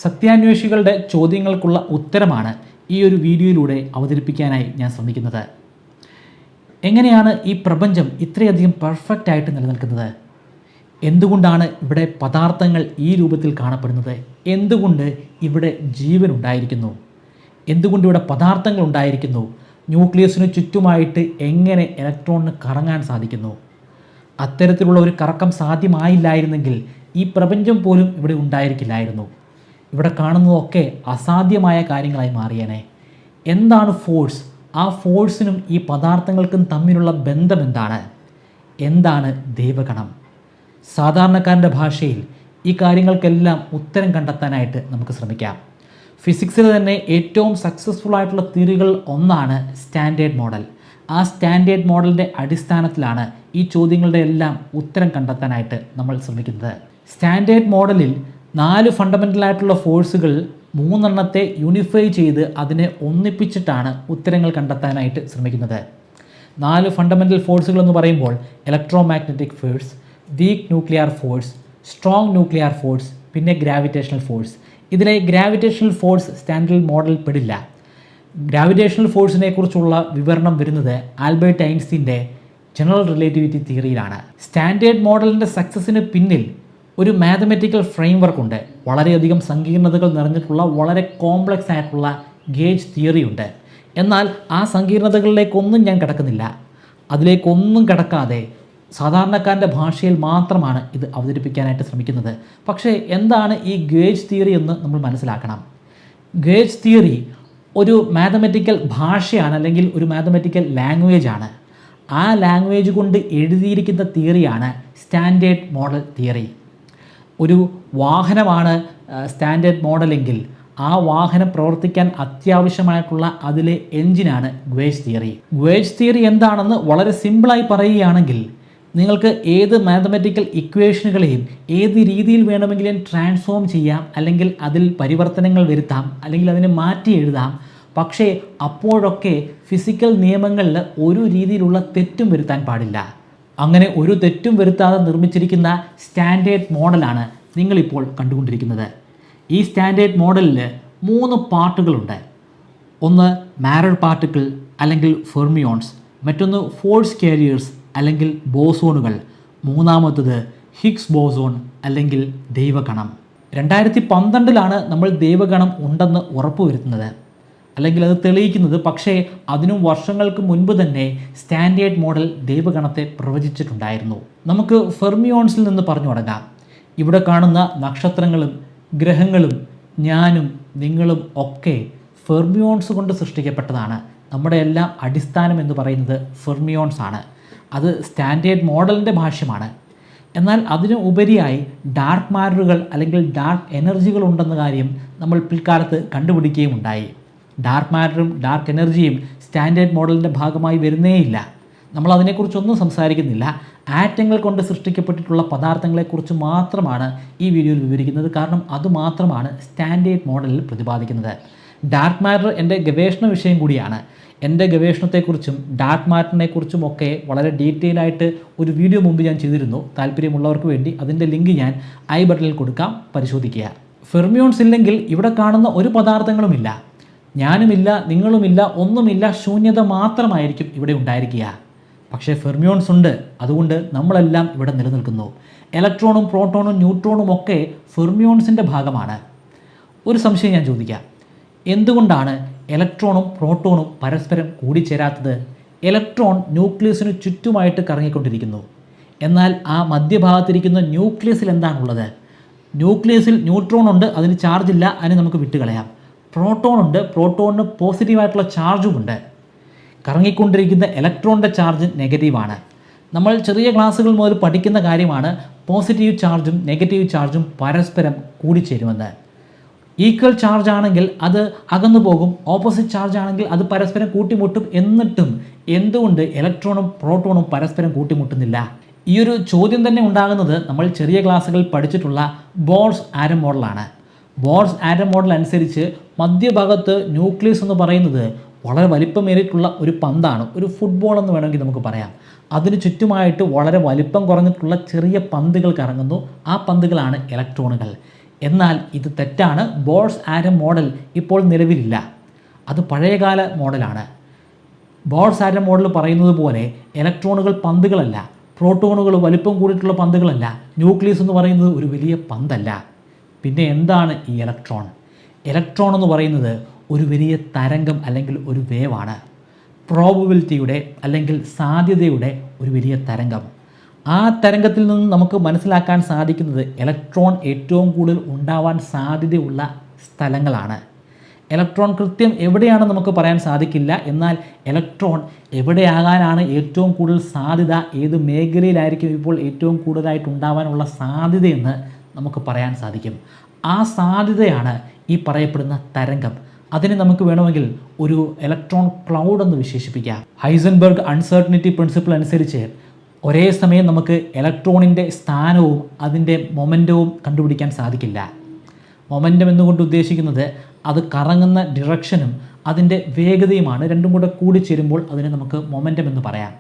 സത്യാന്വേഷികളുടെ ചോദ്യങ്ങൾക്കുള്ള ഉത്തരമാണ് ഈ ഒരു വീഡിയോയിലൂടെ അവതരിപ്പിക്കാനായി ഞാൻ ശ്രമിക്കുന്നത്. എങ്ങനെയാണ് ഈ പ്രപഞ്ചം ഇത്രയധികം പെർഫെക്റ്റ് ആയിട്ട് നിലനിൽക്കുന്നത്? എന്തുകൊണ്ടാണ് ഇവിടെ പദാർത്ഥങ്ങൾ ഈ രൂപത്തിൽ കാണപ്പെടുന്നത്? എന്തുകൊണ്ട് ഇവിടെ ജീവൻ ഉണ്ടായിരിക്കുന്നു? എന്തുകൊണ്ട് ഇവിടെ പദാർത്ഥങ്ങൾ ഉണ്ടായിരിക്കുന്നു? ന്യൂക്ലിയസിന് ചുറ്റുമായിട്ട് എങ്ങനെ ഇലക്ട്രോണിന് കറങ്ങാൻ സാധിക്കുന്നു? അത്തരത്തിലുള്ള ഒരു കറക്കം സാധ്യമായില്ലായിരുന്നെങ്കിൽ ഈ പ്രപഞ്ചം പോലും ഇവിടെ ഉണ്ടായിരിക്കില്ലായിരുന്നു. ഇവിടെ കാണുന്നതൊക്കെ അസാധ്യമായ കാര്യങ്ങളായി മാറിയേനെ. എന്താണ് ഫോഴ്സ്? ആ ഫോഴ്സിനും ഈ പദാർത്ഥങ്ങൾക്കും തമ്മിലുള്ള ബന്ധം എന്താണ്? എന്താണ് ദൈവഗണം? സാധാരണക്കാരൻ്റെ ഭാഷയിൽ ഈ കാര്യങ്ങൾക്കെല്ലാം ഉത്തരം കണ്ടെത്താനായിട്ട് നമുക്ക് ശ്രമിക്കാം. ഫിസിക്സിൽ തന്നെ ഏറ്റവും സക്സസ്ഫുൾ ആയിട്ടുള്ള തിയറികൾ ഒന്നാണ് സ്റ്റാൻഡേർഡ് മോഡൽ. ആ സ്റ്റാൻഡേർഡ് മോഡലിൻ്റെ അടിസ്ഥാനത്തിലാണ് ഈ ചോദ്യങ്ങളുടെ എല്ലാം ഉത്തരം കണ്ടെത്താനായിട്ട് നമ്മൾ ശ്രമിക്കുന്നത്. സ്റ്റാൻഡേർഡ് മോഡലിൽ 4 ഫണ്ടമെൻ്റലായിട്ടുള്ള ഫോഴ്സുകൾ 3 യൂണിഫൈ ചെയ്ത് അതിനെ ഒന്നിപ്പിച്ചിട്ടാണ് ഉത്തരങ്ങൾ കണ്ടെത്താനായിട്ട് ശ്രമിക്കുന്നത്. 4 ഫണ്ടമെൻ്റൽ ഫോഴ്സുകൾ എന്ന് പറയുമ്പോൾ electro magnetic force, weak nuclear force, strong nuclear force, പിന്നെ ഗ്രാവിറ്റേഷണൽ ഫോഴ്സ്. ഇതിലെ ഗ്രാവിറ്റേഷണൽ ഫോഴ്സ് സ്റ്റാൻഡേർഡ് മോഡലിൽ പെടില്ല. ഗ്രാവിറ്റേഷണൽ ഫോഴ്സിനെ കുറിച്ചുള്ള വിവരണം വരുന്നത് ആൽബർട്ട് ഐൻസ്റ്റീൻ്റെ ജനറൽ റിലേറ്റിവിറ്റി തിയറിയിലാണ്. സ്റ്റാൻഡേർഡ് മോഡലിൻ്റെ സക്സസ്സിന് പിന്നിൽ ഒരു മാത്തമാറ്റിക്കൽ ഫ്രെയിംവർക്ക് ഉണ്ട്. വളരെയധികം സങ്കീർണതകൾ നിറഞ്ഞിട്ടുള്ള വളരെ കോംപ്ലക്സ് ആയിട്ടുള്ള ഗേജ് തിയറി ഉണ്ട്. എന്നാൽ ആ സങ്കീർണതകളിലേക്കൊന്നും ഞാൻ കിടക്കുന്നില്ല. അതിലേക്കൊന്നും കിടക്കാതെ സാധാരണക്കാരൻ്റെ ഭാഷയിൽ മാത്രമാണ് ഇത് അവതരിപ്പിക്കാനായിട്ട് ശ്രമിക്കുന്നത്. പക്ഷേ എന്താണ് ഈ ഗേജ് തിയറി എന്ന് നമ്മൾ മനസ്സിലാക്കണം. ഗേജ് തിയറി ഒരു മാത്തമാറ്റിക്കൽ ഭാഷയാണ്, അല്ലെങ്കിൽ ഒരു മാത്തമാറ്റിക്കൽ ലാംഗ്വേജ് ആണ്. ആ ലാംഗ്വേജ് കൊണ്ട് എഴുതിയിരിക്കുന്ന തിയറിയാണ് സ്റ്റാൻഡേർഡ് മോഡൽ തിയറി. ഒരു വാഹനമാണ് സ്റ്റാൻഡേർഡ് മോഡലെങ്കിൽ ആ വാഹനം പ്രവർത്തിക്കാൻ അത്യാവശ്യമായിട്ടുള്ള അതിലെ എഞ്ചിനാണ് ഗേജ് തിയറി. ഗേജ് തിയറി എന്താണെന്ന് വളരെ സിമ്പിളായി പറയുകയാണെങ്കിൽ, നിങ്ങൾക്ക് ഏത് മാത്തമാറ്റിക്കൽ ഇക്വേഷനുകളെയും ഏത് രീതിയിൽ വേണമെങ്കിലും ട്രാൻസ്ഫോം ചെയ്യാം, അല്ലെങ്കിൽ അതിൽ പരിവർത്തനങ്ങൾ വരുത്താം, അല്ലെങ്കിൽ അതിനെ മാറ്റി എഴുതാം. പക്ഷേ അപ്പോഴൊക്കെ ഫിസിക്കൽ നിയമങ്ങളിൽ ഒരു രീതിയിലുള്ള തെറ്റും വരുത്താൻ പാടില്ല. അങ്ങനെ ഒരു തെറ്റും വരുത്താതെ നിർമ്മിച്ചിരിക്കുന്ന സ്റ്റാൻഡേർഡ് മോഡലാണ് നിങ്ങളിപ്പോൾ കണ്ടുകൊണ്ടിരിക്കുന്നത്. ഈ സ്റ്റാൻഡേർഡ് മോഡലിൽ 3 പാർട്ടുകളുണ്ട്. ഒന്ന് മാറ്റർ പാർട്ടിക്കിൾ അല്ലെങ്കിൽ ഫെർമിയോൺസ്, മറ്റൊന്ന് ഫോഴ്സ് കാരിയേഴ്സ് അല്ലെങ്കിൽ ബോസോണുകൾ, മൂന്നാമത്തത് ഹിഗ്സ് ബോസോൺ അല്ലെങ്കിൽ ദൈവഗണം. 2012 നമ്മൾ ദൈവഗണം ഉണ്ടെന്ന് ഉറപ്പുവരുത്തുന്നത്, അല്ലെങ്കിൽ അത് തെളിയിക്കുന്നത്. പക്ഷേ അതിനും വർഷങ്ങൾക്ക് മുൻപ് തന്നെ സ്റ്റാൻഡേർഡ് മോഡൽ ദൈവഗണത്തെ പ്രവചിച്ചിട്ടുണ്ടായിരുന്നു. നമുക്ക് ഫെർമിയോൺസിൽ നിന്ന് പറഞ്ഞു തുടങ്ങാം. ഇവിടെ കാണുന്ന നക്ഷത്രങ്ങളും ഗ്രഹങ്ങളും ഞാനും നിങ്ങളും ഒക്കെ ഫെർമിയോൺസ് കൊണ്ട് സൃഷ്ടിക്കപ്പെട്ടതാണ്. നമ്മുടെ എല്ലാം അടിസ്ഥാനം എന്ന് പറയുന്നത് ഫെർമിയോൺസ് ആണ്. അത് സ്റ്റാൻഡേർഡ് മോഡലിൻ്റെ ഭാഷ്യമാണ്. എന്നാൽ അതിന് ഉപരിയായി ഡാർക്ക് മാറ്ററുകൾ അല്ലെങ്കിൽ ഡാർക്ക് എനർജികൾ ഉണ്ടെന്ന കാര്യം നമ്മൾ പിൽക്കാലത്ത് കണ്ടുപിടിക്കുകയും ഉണ്ടായി. ഡാർക്ക് മാറ്ററും ഡാർക്ക് എനർജിയും സ്റ്റാൻഡേർഡ് മോഡലിൻ്റെ ഭാഗമായി വരുന്നേയില്ല. നമ്മൾ അതിനെക്കുറിച്ചൊന്നും സംസാരിക്കുന്നില്ല. ആറ്റങ്ങൾ കൊണ്ട് സൃഷ്ടിക്കപ്പെട്ടിട്ടുള്ള പദാർത്ഥങ്ങളെക്കുറിച്ച് മാത്രമാണ് ഈ വീഡിയോയിൽ വിവരിക്കുന്നത്. കാരണം അതുമാത്രമാണ് സ്റ്റാൻഡേർഡ് മോഡലിൽ പ്രതിപാദിക്കുന്നത്. ഡാർക്ക് മാറ്റർ എൻ്റെ ഗവേഷണ വിഷയം കൂടിയാണ്. എൻ്റെ ഗവേഷണത്തെക്കുറിച്ചും ഡാർക്ക് മാറ്ററിനെക്കുറിച്ചും ഒക്കെ വളരെ ഡീറ്റെയിൽ ആയിട്ട് ഒരു വീഡിയോ മുമ്പ് ഞാൻ ചെയ്തിരുന്നു. താല്പര്യമുള്ളവർക്ക് വേണ്ടി അതിൻ്റെ ലിങ്ക് ഞാൻ ഐ ബട്ടണിൽ കൊടുക്കാം, പരിശോധിക്കുക. ഫെർമിയോൺസ് ഇല്ലെങ്കിൽ ഇവിടെ കാണുന്ന ഒരു പദാർത്ഥങ്ങളുമില്ല. ഞാനുമില്ല, നിങ്ങളുമില്ല, ഒന്നുമില്ല, ശൂന്യത മാത്രമായിരിക്കും ഇവിടെ ഉണ്ടായിരിക്കുക. പക്ഷേ ഫെർമിയോൺസ് ഉണ്ട്, അതുകൊണ്ട് നമ്മളെല്ലാം ഇവിടെ നിലനിൽക്കുന്നു. ഇലക്ട്രോണും പ്രോട്ടോണും ന്യൂട്രോണും ഒക്കെ ഫെർമിയോൺസിൻ്റെ ഭാഗമാണ്. ഒരു സംശയം ഞാൻ ചോദിക്കാം. എന്തുകൊണ്ടാണ് ഇലക്ട്രോണും പ്രോട്ടോണും പരസ്പരം കൂടിച്ചേരാത്തത്? ഇലക്ട്രോൺ ന്യൂക്ലിയസിന് ചുറ്റുമായിട്ട് കറങ്ങിക്കൊണ്ടിരിക്കുന്നു. എന്നാൽ ആ മധ്യഭാഗത്തിരിക്കുന്ന ന്യൂക്ലിയസിൽ എന്താണുള്ളത്? ന്യൂക്ലിയസിൽ ന്യൂട്രോൺ ഉണ്ട്, അതിന് ചാർജ് ഇല്ല, അതിന് നമുക്ക് വിട്ടുകളയാം. പ്രോട്ടോൺ ഉണ്ട്, പ്രോട്ടോണിന് പോസിറ്റീവായിട്ടുള്ള ചാർജുമുണ്ട്. കറങ്ങിക്കൊണ്ടിരിക്കുന്ന ഇലക്ട്രോണിൻ്റെ ചാർജ് നെഗറ്റീവാണ്. നമ്മൾ ചെറിയ ക്ലാസ്സുകൾ മുതൽ പഠിക്കുന്ന കാര്യമാണ് പോസിറ്റീവ് ചാർജും നെഗറ്റീവ് ചാർജും പരസ്പരം കൂടിച്ചേരുമെന്ന്. ഈക്വൽ ചാർജ് ആണെങ്കിൽ അത് അകന്നു പോകും, ഓപ്പോസിറ്റ് ചാർജ് ആണെങ്കിൽ അത് പരസ്പരം കൂട്ടിമുട്ടും. എന്നിട്ടും എന്തുകൊണ്ട് ഇലക്ട്രോണും പ്രോട്ടോണും പരസ്പരം കൂട്ടിമുട്ടുന്നില്ല? ഈ ഒരു ചോദ്യം തന്നെ ഉണ്ടാകുന്നത് നമ്മൾ ചെറിയ ക്ലാസ്സുകളിൽ പഠിച്ചിട്ടുള്ള ബോർസ് ആറ്റം മോഡലാണ്. ബോർസ് ആറ്റം മോഡൽ അനുസരിച്ച് മധ്യഭാഗത്ത് ന്യൂക്ലിയസ് എന്ന് പറയുന്നത് വളരെ വലിപ്പമേറിയിട്ടുള്ള ഒരു പന്താണ്, ഒരു ഫുട്ബോൾ എന്ന് വേണമെങ്കിൽ നമുക്ക് പറയാം. അതിന് ചുറ്റുമായിട്ട് വളരെ വലിപ്പം കുറഞ്ഞിട്ടുള്ള ചെറിയ പന്തുകൾ കറങ്ങുന്നു. ആ പന്തുകളാണ് ഇലക്ട്രോണുകൾ. എന്നാൽ ഇത് തെറ്റാണ്. ബോർസ് ആറ്റം മോഡൽ ഇപ്പോൾ നിലവിലില്ല, അത് പഴയകാല മോഡലാണ്. ബോർസ് ആറ്റം മോഡൽ പറയുന്നത് പോലെ ഇലക്ട്രോണുകൾ പന്തുകളല്ല, പ്രോട്ടോണുകൾ വലിപ്പം കൂടിയിട്ടുള്ള പന്തുകളല്ല, ന്യൂക്ലിയസ് എന്ന് പറയുന്നത് ഒരു വലിയ പന്തല്ല. പിന്നെ എന്താണ് ഈ ഇലക്ട്രോൺ? ഇലക്ട്രോൺ എന്ന് പറയുന്നത് ഒരു വലിയ തരംഗം അല്ലെങ്കിൽ ഒരു വേവാണ്. പ്രോബബിലിറ്റിയുടെ അല്ലെങ്കിൽ സാധ്യതയുടെ ഒരു വലിയ തരംഗം. ആ തരംഗത്തിൽ നിന്ന് നമുക്ക് മനസ്സിലാക്കാൻ സാധിക്കുന്നത് ഇലക്ട്രോൺ ഏറ്റവും കൂടുതൽ ഉണ്ടാവാൻ സാധ്യതയുള്ള സ്ഥലങ്ങളാണ്. ഇലക്ട്രോൺ കൃത്യം എവിടെയാണെന്ന് നമുക്ക് പറയാൻ സാധിക്കില്ല, എന്നാൽ ഇലക്ട്രോൺ എവിടെയാകാനാണ് ഏറ്റവും കൂടുതൽ സാധ്യത, ഏത് മേഖലയിലായിരിക്കും ഇപ്പോൾ ഏറ്റവും കൂടുതലായിട്ട് ഉണ്ടാവാനുള്ള സാധ്യതയെന്ന് നമുക്ക് പറയാൻ സാധിക്കും. ആ സാധ്യതയാണ് ഈ പറയപ്പെടുന്ന തരംഗം. അതിനെ നമുക്ക് വേണമെങ്കിൽ ഒരു ഇലക്ട്രോൺ ക്ലൗഡ് എന്ന് വിശേഷിപ്പിക്കാം. ഹൈസൻബർഗ് അൺസർട്ടനിറ്റി പ്രിൻസിപ്പിൾ അനുസരിച്ച് ഒരേ സമയം നമുക്ക് ഇലക്ട്രോണിൻ്റെ സ്ഥാനവും അതിൻ്റെ മൊമെൻറ്റവും കണ്ടുപിടിക്കാൻ സാധിക്കില്ല. മൊമെൻറ്റം എന്നുകൊണ്ട് ഉദ്ദേശിക്കുന്നത് അത് കറങ്ങുന്ന ഡിറക്ഷനും അതിൻ്റെ വേഗതയുമാണ്. രണ്ടും കൂടെ കൂടിച്ചേരുമ്പോൾ അതിനെ നമുക്ക് മൊമെൻറ്റം എന്ന് പറയാം.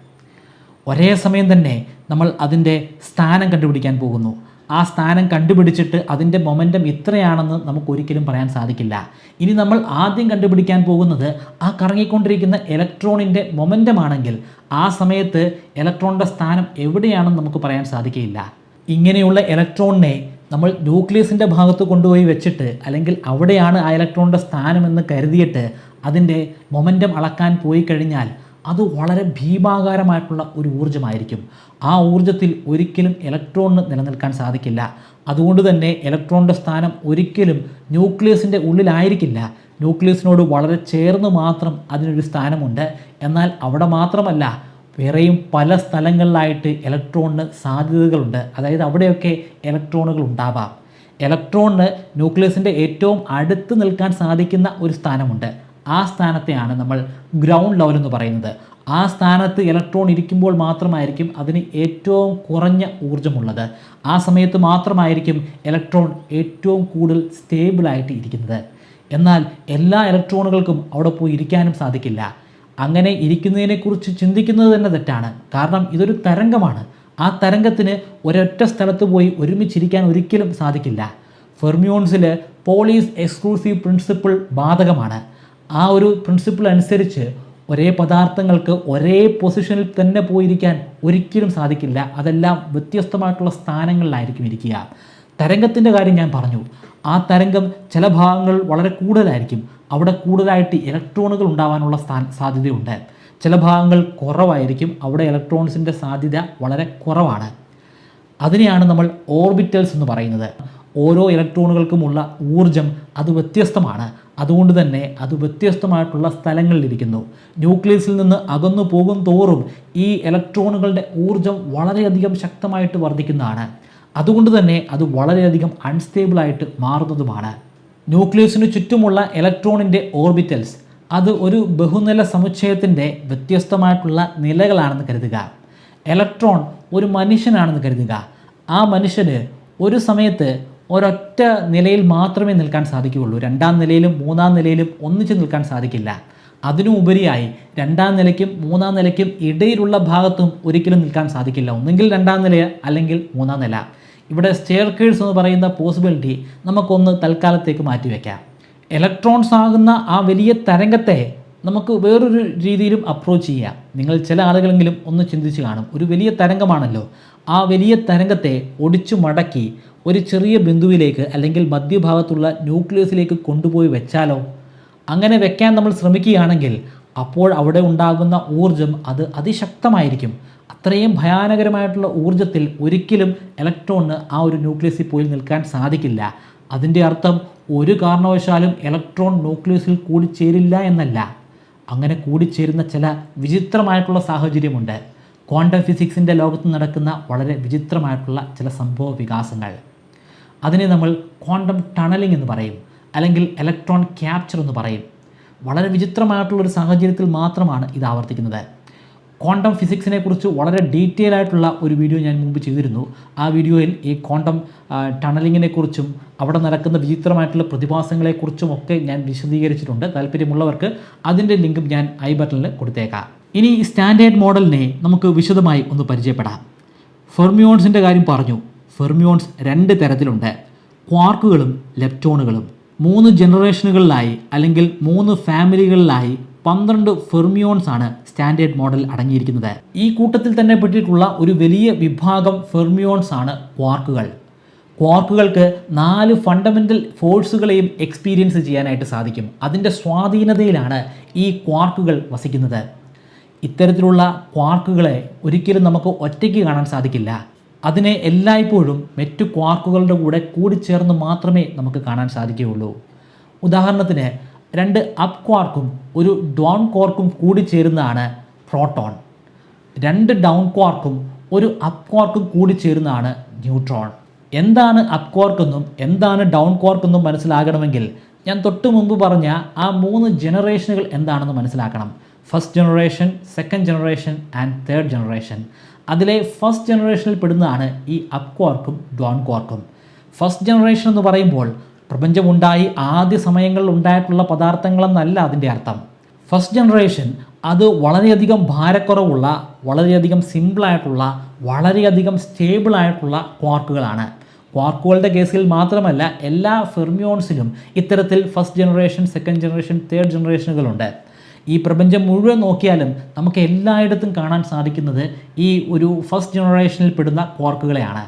ഒരേ സമയം തന്നെ നമ്മൾ അതിൻ്റെ സ്ഥാനം കണ്ടുപിടിക്കാൻ പോകുന്നു. ആ സ്ഥാനം കണ്ടുപിടിച്ചിട്ട് അതിൻ്റെ മൊമെൻറ്റം ഇത്രയാണെന്ന് നമുക്കൊരിക്കലും പറയാൻ സാധിക്കില്ല. ഇനി നമ്മൾ ആദ്യം കണ്ടുപിടിക്കാൻ പോകുന്നത് ആ കറങ്ങിക്കൊണ്ടിരിക്കുന്ന ഇലക്ട്രോണിൻ്റെ മൊമെൻറ്റം ആണെങ്കിൽ ആ സമയത്ത് ഇലക്ട്രോണിൻ്റെ സ്ഥാനം എവിടെയാണെന്ന് നമുക്ക് പറയാൻ സാധിക്കില്ല. ഇങ്ങനെയുള്ള ഇലക്ട്രോണിനെ നമ്മൾ ന്യൂക്ലിയസിൻ്റെ ഭാഗത്ത് കൊണ്ടുപോയി വെച്ചിട്ട്, അല്ലെങ്കിൽ അവിടെയാണ് ആ ഇലക്ട്രോണിൻ്റെ സ്ഥാനമെന്ന് കരുതിയിട്ട് അതിൻ്റെ മൊമെൻറ്റം അളക്കാൻ പോയി കഴിഞ്ഞാൽ അത് വളരെ ഭീമാകാരമായിട്ടുള്ള ഒരു ഊർജ്ജമായിരിക്കും. ആ ഊർജ്ജത്തിൽ ഒരിക്കലും ഇലക്ട്രോണിന് നിലനിൽക്കാൻ സാധിക്കില്ല. അതുകൊണ്ട് തന്നെ ഇലക്ട്രോണിൻ്റെ സ്ഥാനം ഒരിക്കലും ന്യൂക്ലിയസിൻ്റെ ഉള്ളിലായിരിക്കില്ല. ന്യൂക്ലിയസിനോട് വളരെ ചേർന്ന് മാത്രം അതിനൊരു സ്ഥാനമുണ്ട്. എന്നാൽ അവിടെ മാത്രമല്ല, വേറെയും പല സ്ഥലങ്ങളിലായിട്ട് ഇലക്ട്രോണിന് സാധ്യതകളുണ്ട്. അതായത് അവിടെയൊക്കെ ഇലക്ട്രോണുകൾ ഉണ്ടാവാം. ഇലക്ട്രോണിന് ന്യൂക്ലിയസിൻ്റെ ഏറ്റവും അടുത്ത് നിൽക്കാൻ സാധിക്കുന്ന ഒരു സ്ഥാനമുണ്ട്. ആ സ്ഥാനത്തെയാണ് നമ്മൾ ഗ്രൗണ്ട് ലെവൽ എന്ന് പറയുന്നത്. ആ സ്ഥാനത്ത് ഇലക്ട്രോൺ ഇരിക്കുമ്പോൾ മാത്രമായിരിക്കും അതിന് ഏറ്റവും കുറഞ്ഞ ഊർജ്ജമുള്ളത്. ആ സമയത്ത് മാത്രമായിരിക്കും ഇലക്ട്രോൺ ഏറ്റവും കൂടുതൽ സ്റ്റേബിളായിട്ട് ഇരിക്കുന്നത്. എന്നാൽ എല്ലാ ഇലക്ട്രോണുകൾക്കും അവിടെ പോയി ഇരിക്കാനും സാധിക്കില്ല. അങ്ങനെ ഇരിക്കുന്നതിനെക്കുറിച്ച് ചിന്തിക്കുന്നത് തന്നെ തെറ്റാണ്. കാരണം ഇതൊരു തരംഗമാണ്. ആ തരംഗത്തിന് ഒരൊറ്റ സ്ഥലത്ത് പോയി ഒരുമിച്ചിരിക്കാൻ ഒരിക്കലും സാധിക്കില്ല. ഫെർമിയോൺസിൽ പോളീസ് എക്സ്ക്ലൂസീവ് പ്രിൻസിപ്പിൾ ബാധകമാണ്. ആ ഒരു പ്രിൻസിപ്പിൾ അനുസരിച്ച് ഒരേ പദാർത്ഥങ്ങൾക്ക് ഒരേ പൊസിഷനിൽ തന്നെ പോയിരിക്കാൻ ഒരിക്കലും സാധിക്കില്ല. അതെല്ലാം വ്യത്യസ്തമായിട്ടുള്ള സ്ഥാനങ്ങളിലായിരിക്കും ഇരിക്കുക. തരംഗത്തിൻ്റെ കാര്യം ഞാൻ പറഞ്ഞു. ആ തരംഗം ചില ഭാഗങ്ങൾ വളരെ കൂടുതലായിരിക്കും. അവിടെ കൂടുതലായിട്ട് ഇലക്ട്രോണുകൾ ഉണ്ടാവാനുള്ള സാധ്യതയുണ്ട്. ചില ഭാഗങ്ങൾ കുറവായിരിക്കും. അവിടെ ഇലക്ട്രോൺസിൻ്റെ സാധ്യത വളരെ കുറവാണ്. അതിനെയാണ് നമ്മൾ ഓർബിറ്റൽസ് എന്ന് പറയുന്നത്. ഓരോ ഇലക്ട്രോണുകൾക്കുമുള്ള ഊർജം അത് വ്യത്യസ്തമാണ്. അതുകൊണ്ട് തന്നെ അത് വ്യത്യസ്തമായിട്ടുള്ള സ്ഥലങ്ങളിലിരിക്കുന്നു. ന്യൂക്ലിയസിൽ നിന്ന് അകന്നു പോകും തോറും ഈ ഇലക്ട്രോണുകളുടെ ഊർജം വളരെയധികം ശക്തമായിട്ട് വർദ്ധിക്കുന്നതാണ്. അതുകൊണ്ട് തന്നെ അത് വളരെയധികം അൺസ്റ്റേബിളായിട്ട് മാറുന്നതുമാണ്. ന്യൂക്ലിയസിന് ചുറ്റുമുള്ള ഇലക്ട്രോണിൻ്റെ ഓർബിറ്റൽസ് അത് ഒരു ബഹുനില സമുച്ചയത്തിൻ്റെ വ്യത്യസ്തമായിട്ടുള്ള നിലകളാണെന്ന് കരുതുക. ഇലക്ട്രോൺ ഒരു മനുഷ്യനാണെന്ന് കരുതുക. ആ മനുഷ്യന് ഒരു സമയത്ത് ഒരൊറ്റ നിലയിൽ മാത്രമേ നിൽക്കാൻ സാധിക്കുകയുള്ളൂ. രണ്ടാം നിലയിലും മൂന്നാം നിലയിലും ഒന്നിച്ച് നിൽക്കാൻ സാധിക്കില്ല. അതിനു ഉപരിയായി രണ്ടാം നിലയ്ക്കും മൂന്നാം നിലയ്ക്കും ഇടയിലുള്ള ഭാഗത്തും ഒരിക്കലും നിൽക്കാൻ സാധിക്കില്ല. ഒന്നെങ്കിൽ രണ്ടാം നില അല്ലെങ്കിൽ മൂന്നാം നില. ഇവിടെ സ്റ്റെയർകേഴ്സ് എന്ന് പറയുന്ന പോസിബിലിറ്റി നമുക്കൊന്ന് തൽക്കാലത്തേക്ക് മാറ്റിവെക്കാം. ഇലക്ട്രോൺസ് ആകുന്ന ആ വലിയ തരംഗത്തെ നമുക്ക് വേറൊരു രീതിയിലും അപ്രോച്ച് ചെയ്യാം. നിങ്ങൾ ചില ആളുകളെങ്കിലും ഒന്ന് ചിന്തിച്ച് കാണും. ഒരു വലിയ തരംഗമാണല്ലോ, ആ വലിയ തരംഗത്തെ ഒടിച്ചു മടക്കി ഒരു ചെറിയ ബിന്ദുവിലേക്ക് അല്ലെങ്കിൽ മധ്യഭാഗത്തുള്ള ന്യൂക്ലിയസിലേക്ക് കൊണ്ടുപോയി വെച്ചാലോ? അങ്ങനെ വെക്കാൻ നമ്മൾ ശ്രമിക്കുകയാണെങ്കിൽ അപ്പോൾ അവിടെ ഉണ്ടാകുന്ന ഊർജം അത് അതിശക്തമായിരിക്കും. അത്രയും ഭയാനകരമായിട്ടുള്ള ഊർജത്തിൽ ഒരിക്കലും ഇലക്ട്രോണിന് ആ ഒരു ന്യൂക്ലിയസിൽ പോയി നിൽക്കാൻ സാധിക്കില്ല. അതിൻ്റെ അർത്ഥം ഒരു കാരണവശാലും ഇലക്ട്രോൺ ന്യൂക്ലിയസിൽ കൂടിച്ചേരില്ല എന്നല്ല. അങ്ങനെ കൂടിച്ചേരുന്ന ചില വിചിത്രമായിട്ടുള്ള സാഹചര്യമുണ്ട്. ക്വാണ്ടം ഫിസിക്സിൻ്റെ ലോകത്ത് നടക്കുന്ന വളരെ വിചിത്രമായിട്ടുള്ള ചില സംഭവ വികാസങ്ങൾ. അതിനെ നമ്മൾ ക്വാണ്ടം ടണലിംഗ് എന്ന് പറയും, അല്ലെങ്കിൽ ഇലക്ട്രോൺ ക്യാപ്ചർ എന്ന് പറയും. വളരെ വിചിത്രമായിട്ടുള്ളൊരു സാഹചര്യത്തിൽ മാത്രമാണ് ഇത് ആവർത്തിക്കുന്നത്. ക്വാണ്ടം ഫിസിക്സിനെ കുറിച്ച് വളരെ ഡീറ്റെയിൽ ആയിട്ടുള്ള ഒരു വീഡിയോ ഞാൻ മുമ്പ് ചെയ്തിരുന്നു. ആ വീഡിയോയിൽ ഈ ക്വാണ്ടം ടണലിങ്ങിനെ കുറിച്ചും അവിടെ നടക്കുന്ന വിചിത്രമായിട്ടുള്ള പ്രതിഭാസങ്ങളെക്കുറിച്ചും ഒക്കെ ഞാൻ വിശദീകരിച്ചിട്ടുണ്ട്. താല്പര്യമുള്ളവർക്ക് അതിൻ്റെ ലിങ്കും ഞാൻ ഐ ബട്ടണിൽ കൊടുത്തേക്കാം. ഇനി ഈ സ്റ്റാൻഡേർഡ് മോഡലിനെ നമുക്ക് വിശദമായി ഒന്ന് പരിചയപ്പെടാം. ഫെർമിയോൺസിൻ്റെ കാര്യം പറഞ്ഞു. ഫെർമിയോൺസ് രണ്ട് തരത്തിലുണ്ട്. ക്വാർക്കുകളും ലെപ്റ്റോണുകളും 3 ജനറേഷനുകളിലായി അല്ലെങ്കിൽ 3 ഫാമിലികളിലായി 12 ഫെർമിയോൺസ് ആണ് സ്റ്റാൻഡേർഡ് മോഡൽ അടങ്ങിയിരിക്കുന്നത്. ഈ കൂട്ടത്തിൽ തന്നെ പെട്ടിട്ടുള്ള ഒരു വലിയ വിഭാഗം ഫെർമിയോൺസ് ആണ് ക്വാർക്കുകൾ. ക്വാർക്കുകൾക്ക് 4 ഫണ്ടമെൻ്റൽ ഫോഴ്സുകളെയും എക്സ്പീരിയൻസ് ചെയ്യാനായിട്ട് സാധിക്കും. അതിൻ്റെ സ്വാധീനതയിലാണ് ഈ ക്വാർക്കുകൾ വസിക്കുന്നത്. ഇത്തരത്തിലുള്ള ക്വാർക്കുകളെ ഒരിക്കലും നമുക്ക് ഒറ്റയ്ക്ക് കാണാൻ സാധിക്കില്ല. അതിനെ എല്ലായ്പ്പോഴും മറ്റു ക്വാർക്കുകളുടെ കൂടെ കൂടിച്ചേർന്ന് മാത്രമേ നമുക്ക് കാണാൻ സാധിക്കുകയുള്ളൂ. ഉദാഹരണത്തിന് 2 അപ്പ് ക്വാർക്കും ഒരു ഡൗൺ ക്വാർക്കും കൂടി ചേരുന്നതാണ് പ്രോട്ടോൺ. 2 ഡൗൺ ക്വാർക്കും ഒരു അപ്പ് ക്വാർക്കും കൂടി ചേരുന്നതാണ് ന്യൂട്രോൺ. എന്താണ് അപ്പ് ക്വാർക്കെന്നും എന്താണ് ഡൗൺ ക്വാർക്കെന്നും മനസ്സിലാകണമെങ്കിൽ ഞാൻ തൊട്ട് മുമ്പ് പറഞ്ഞ ആ 3 ജനറേഷനുകൾ എന്താണെന്ന് മനസ്സിലാക്കണം. First generation, second generation and third generation. അതിലെ ഫസ്റ്റ് ജനറേഷനിൽ പെടുന്നതാണ് ഈ അപ്പ് ക്വാർക്കും ഡൗൺ ക്വാർക്കും. ഫസ്റ്റ് ജനറേഷൻ എന്ന് പറയുമ്പോൾ പ്രപഞ്ചമുണ്ടായി ആദ്യ സമയങ്ങളിൽ ഉണ്ടായിട്ടുള്ള പദാർത്ഥങ്ങളെന്നല്ല അതിൻ്റെ അർത്ഥം. ഫസ്റ്റ് ജനറേഷൻ അത് വളരെയധികം ഭാരക്കുറവുള്ള, വളരെയധികം സിമ്പിളായിട്ടുള്ള, വളരെയധികം സ്റ്റേബിളായിട്ടുള്ള ക്വാർക്കുകളാണ്. ക്വാർക്കുകളുടെ കേസിൽ മാത്രമല്ല, എല്ലാ ഫെർമിയോൺസിലും ഇത്തരത്തിൽ first generation, second generation, third ജനറേഷനുകളുണ്ട്. ഈ പ്രപഞ്ചം മുഴുവൻ നോക്കിയാലും നമുക്ക് എല്ലായിടത്തും കാണാൻ സാധിക്കുന്നത് ഈ ഒരു ഫസ്റ്റ് ജനറേഷനിൽ പെടുന്ന ക്വാർക്കുകളെയാണ്.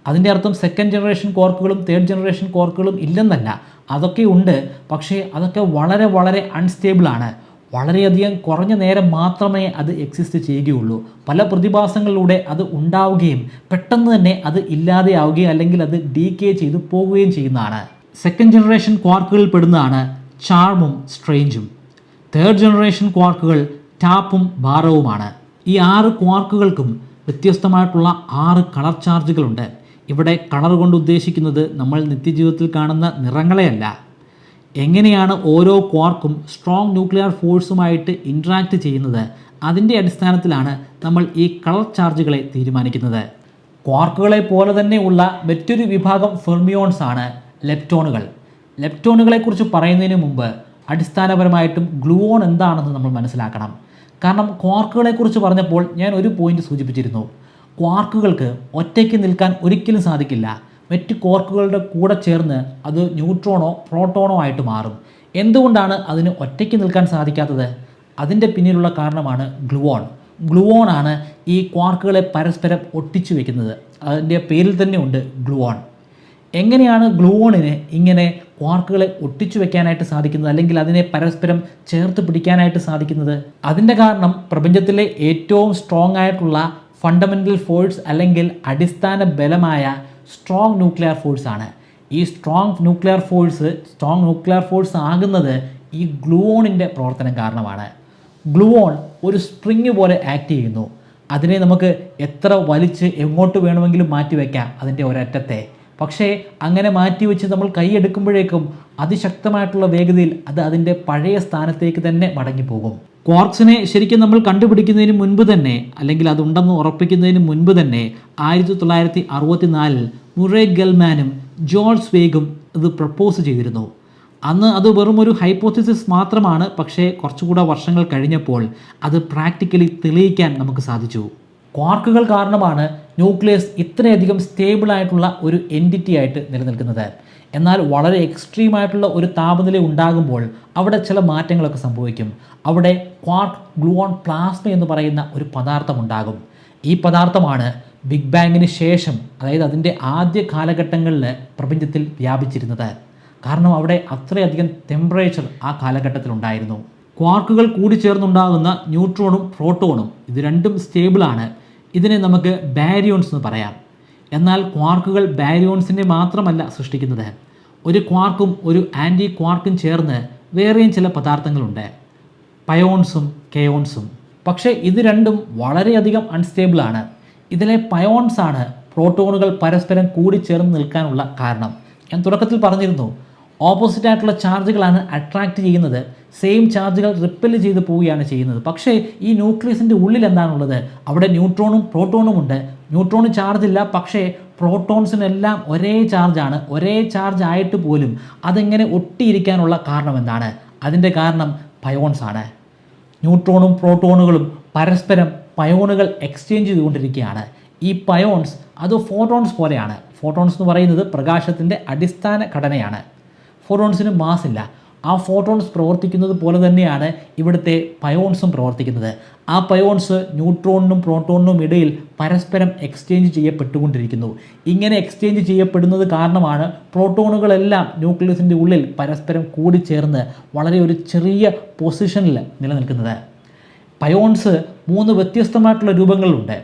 അതിൻ്റെ അർത്ഥം സെക്കൻഡ് ജനറേഷൻ ക്വാർക്കുകളും തേർഡ് ജനറേഷൻ ക്വാർക്കുകളും ഇല്ലെന്നല്ല, അതൊക്കെ ഉണ്ട്. പക്ഷേ അതൊക്കെ വളരെ വളരെ അൺസ്റ്റേബിളാണ്. വളരെയധികം കുറഞ്ഞ നേരം മാത്രമേ അത് എക്സിസ്റ്റ് ചെയ്യുകയുള്ളൂ. പല പ്രതിഭാസങ്ങളിലൂടെ അത് ഉണ്ടാവുകയും പെട്ടെന്ന് തന്നെ അത് ഇല്ലാതെയാവുകയും അല്ലെങ്കിൽ അത് ഡീകേ ചെയ്ത് പോവുകയും ചെയ്യുന്നതാണ്. സെക്കൻഡ് ജനറേഷൻ ക്വാർക്കുകളിൽ പെടുന്നതാണ് ചാർമും സ്ട്രേഞ്ചും. തേർഡ് ജനറേഷൻ ക്വാർക്കുകൾ ടാപ്പും ബാറവുമാണ്. ഈ 6 ക്വാർക്കുകൾക്കും വ്യത്യസ്തമായിട്ടുള്ള 6 കളർ ചാർജുകളുണ്ട്. ഇവിടെ കളർ കൊണ്ട് ഉദ്ദേശിക്കുന്നത് നമ്മൾ നിത്യജീവിതത്തിൽ കാണുന്ന നിറങ്ങളെയല്ല. എങ്ങനെയാണ് ഓരോ ക്വാർക്കും സ്ട്രോങ് ന്യൂക്ലിയർ ഫോഴ്സുമായിട്ട് ഇൻട്രാക്ട് ചെയ്യുന്നത്, അതിൻ്റെ അടിസ്ഥാനത്തിലാണ് നമ്മൾ ഈ കളർ ചാർജുകളെ തീരുമാനിക്കുന്നത്. ക്വാർക്കുകളെ പോലെ തന്നെ ഉള്ള മറ്റൊരു വിഭാഗം ഫെർമിയോൺസ് ആണ് ലെപ്റ്റോണുകൾ. ലെപ്റ്റോണുകളെക്കുറിച്ച് പറയുന്നതിന് മുമ്പ് അടിസ്ഥാനപരമായിട്ടും ഗ്ലൂവോൺ എന്താണെന്ന് നമ്മൾ മനസ്സിലാക്കണം. കാരണം ക്വാർക്കുകളെക്കുറിച്ച് പറഞ്ഞപ്പോൾ ഞാൻ ഒരു പോയിന്റ് സൂചിപ്പിച്ചിരുന്നു. ക്വാർക്കുകൾക്ക് ഒറ്റയ്ക്ക് നിൽക്കാൻ ഒരിക്കലും സാധിക്കില്ല. മറ്റ് ക്വാർക്കുകളുടെ കൂടെ ചേർന്ന് അത് ന്യൂട്രോണോ പ്രോട്ടോണോ ആയിട്ട് മാറും. എന്തുകൊണ്ടാണ് അതിന് ഒറ്റയ്ക്ക് നിൽക്കാൻ സാധിക്കാത്തത്? അതിൻ്റെ പിന്നിലുള്ള കാരണമാണ് ഗ്ലൂവോൺ. ഗ്ലൂവോൺ ആണ് ഈ ക്വാർക്കുകളെ പരസ്പരം ഒട്ടിച്ചു വെക്കുന്നത്. അതിൻ്റെ പേരിൽ തന്നെ ഉണ്ട് ഗ്ലൂവോൺ. എങ്ങനെയാണ് ഗ്ലൂവോണിന് ഇങ്ങനെ ക്വാർക്കുകളെ ഒട്ടിച്ചു വെക്കാനായിട്ട് സാധിക്കുന്നത്, അല്ലെങ്കിൽ അതിനെ പരസ്പരം ചേർത്ത് പിടിക്കാനായിട്ട് സാധിക്കുന്നത്? അതിൻ്റെ കാരണം പ്രപഞ്ചത്തിലെ ഏറ്റവും സ്ട്രോങ് ആയിട്ടുള്ള ഫണ്ടമെൻ്റൽ ഫോഴ്സ് അല്ലെങ്കിൽ അടിസ്ഥാന ബലമായ സ്ട്രോങ് ന്യൂക്ലിയർ ഫോഴ്സ് ആണ്. ഈ സ്ട്രോങ് ന്യൂക്ലിയർ ഫോഴ്സ് ആകുന്നത് ഈ ഗ്ലൂവോണിൻ്റെ പ്രവർത്തനം കാരണമാണ്. ഗ്ലൂവോൺ ഒരു സ്പ്രിങ് പോലെ ആക്ട് ചെയ്യുന്നു. അതിനെ നമുക്ക് എത്ര വലിച്ച് എങ്ങോട്ട് വേണമെങ്കിലും മാറ്റിവെക്കാം അതിൻ്റെ ഒരറ്റത്തെ. പക്ഷേ അങ്ങനെ മാറ്റിവെച്ച് നമ്മൾ കൈയെടുക്കുമ്പോഴേക്കും അതിശക്തമായിട്ടുള്ള വേഗതയിൽ അത് അതിൻ്റെ പഴയ സ്ഥാനത്തേക്ക് തന്നെ മടങ്ങിപ്പോകും. ക്വാർക്സിനെ ശരിക്കും നമ്മൾ കണ്ടുപിടിക്കുന്നതിന് മുൻപ് തന്നെ, അല്ലെങ്കിൽ അതുണ്ടെന്ന് ഉറപ്പിക്കുന്നതിന് മുൻപ് തന്നെ 1964 മുറേ ഗെൽമാനും ജോർജ് സ്വേഗും ഇത് പ്രപ്പോസ് ചെയ്തിരുന്നു. അന്ന് അത് വെറും ഒരു ഹൈപ്പോത്തിസിസ് മാത്രമാണ്. പക്ഷേ കുറച്ചുകൂടെ വർഷങ്ങൾ കഴിഞ്ഞപ്പോൾ അത് പ്രാക്ടിക്കലി തെളിയിക്കാൻ നമുക്ക് സാധിച്ചു. ക്വാർക്കുകൾ കാരണമാണ് ന്യൂക്ലിയസ് ഇത്രയധികം സ്റ്റേബിളായിട്ടുള്ള ഒരു എൻറ്റിറ്റി ആയിട്ട് നിലനിൽക്കുന്നത്. എന്നാൽ വളരെ എക്സ്ട്രീമായിട്ടുള്ള ഒരു താപനില ഉണ്ടാകുമ്പോൾ അവിടെ ചില മാറ്റങ്ങളൊക്കെ സംഭവിക്കും. അവിടെ ക്വാർക്ക് ഗ്ലൂവോൺ പ്ലാസ്മ എന്ന് പറയുന്ന ഒരു പദാർത്ഥമുണ്ടാകും. ഈ പദാർത്ഥമാണ് ബിഗ് ബാങ്ങിന് ശേഷം, അതായത് അതിൻ്റെ ആദ്യ കാലഘട്ടങ്ങളിൽ പ്രപഞ്ചത്തിൽ വ്യാപിച്ചിരുന്നത്. കാരണം അവിടെ അത്രയധികം ടെമ്പറേച്ചർ ആ കാലഘട്ടത്തിലുണ്ടായിരുന്നു. ക്വാർക്കുകൾ കൂടിച്ചേർന്നുണ്ടാകുന്ന ന്യൂട്രോണും പ്രോട്ടോണും ഇത് രണ്ടും സ്റ്റേബിളാണ്. ഇതിനെ നമുക്ക് ബാരിയോൺസ് എന്ന് പറയാം. എന്നാൽ ക്വാർക്കുകൾ ബാരിയോൺസിനെ മാത്രമല്ല സൃഷ്ടിക്കുന്നത്. ഒരു ക്വാർക്കും ഒരു ആൻറ്റി ക്വാർക്കും ചേർന്ന് വേറെയും ചില പദാർത്ഥങ്ങളുണ്ട്, പയോൺസും കെയോൺസും. പക്ഷേ ഇത് രണ്ടും വളരെയധികം അൺസ്റ്റേബിളാണ്. ഇതിലെ പയോൺസാണ് പ്രോട്ടോണുകൾ പരസ്പരം കൂടിച്ചേർന്ന് നിൽക്കാനുള്ള കാരണം. ഞാൻ തുടക്കത്തിൽ പറഞ്ഞിരുന്നു, ഓപ്പോസിറ്റ് ആയിട്ടുള്ള ചാർജുകളാണ് അട്രാക്റ്റ് ചെയ്യുന്നത്, സെയിം ചാർജുകൾ റിപ്പൽ ചെയ്ത് പോവുകയാണ് ചെയ്യുന്നത്. പക്ഷേ ഈ ന്യൂക്ലിയസിൻ്റെ ഉള്ളിൽ എന്താണുള്ളത്? അവിടെ ന്യൂട്രോണും പ്രോട്ടോണും ഉണ്ട്. ന്യൂട്രോണ് ചാർജ് ഇല്ല, പക്ഷേ പ്രോട്ടോൺസിനെല്ലാം ഒരേ ചാർജാണ്. ഒരേ ചാർജ് ആയിട്ട് പോലും അതെങ്ങനെ ഒട്ടിയിരിക്കാനുള്ള കാരണം എന്താണ്? അതിൻ്റെ കാരണം പയോൺസ് ആണ്. ന്യൂട്രോണും പ്രോട്ടോണുകളും പരസ്പരം പയോണുകൾ എക്സ്ചേഞ്ച് ചെയ്തുകൊണ്ടിരിക്കുകയാണ്. ഈ പയോൺസ് അത് ഫോട്ടോൺസ് പോലെയാണ്. ഫോട്ടോൺസ് എന്ന് പറയുന്നത് പ്രകാശത്തിൻ്റെ അടിസ്ഥാന ഘടനയാണ്. ഫോട്ടോൺസിന് മാസ് ഇല്ല. ആ ഫോട്ടോൺസ് പ്രവർത്തിക്കുന്നത് പോലെ തന്നെയാണ് ഇവിടുത്തെ പയോൺസും പ്രവർത്തിക്കുന്നത്. ആ പയോൺസ് ന്യൂട്രോണിനും പ്രോട്ടോണിനും ഇടയിൽ പരസ്പരം എക്സ്ചേഞ്ച് ചെയ്യപ്പെട്ടുകൊണ്ടിരിക്കുന്നു. ഇങ്ങനെ എക്സ്ചേഞ്ച് ചെയ്യപ്പെടുന്നത് കാരണമാണ് പ്രോട്ടോണുകളെല്ലാം ന്യൂക്ലിയസിൻ്റെ ഉള്ളിൽ പരസ്പരം കൂടിച്ചേർന്ന് വളരെ ഒരു ചെറിയ പൊസിഷനിൽ നിലനിൽക്കുന്നത്. പയോൺസ് 3 വ്യത്യസ്തമായിട്ടുള്ള രൂപങ്ങളുണ്ട്.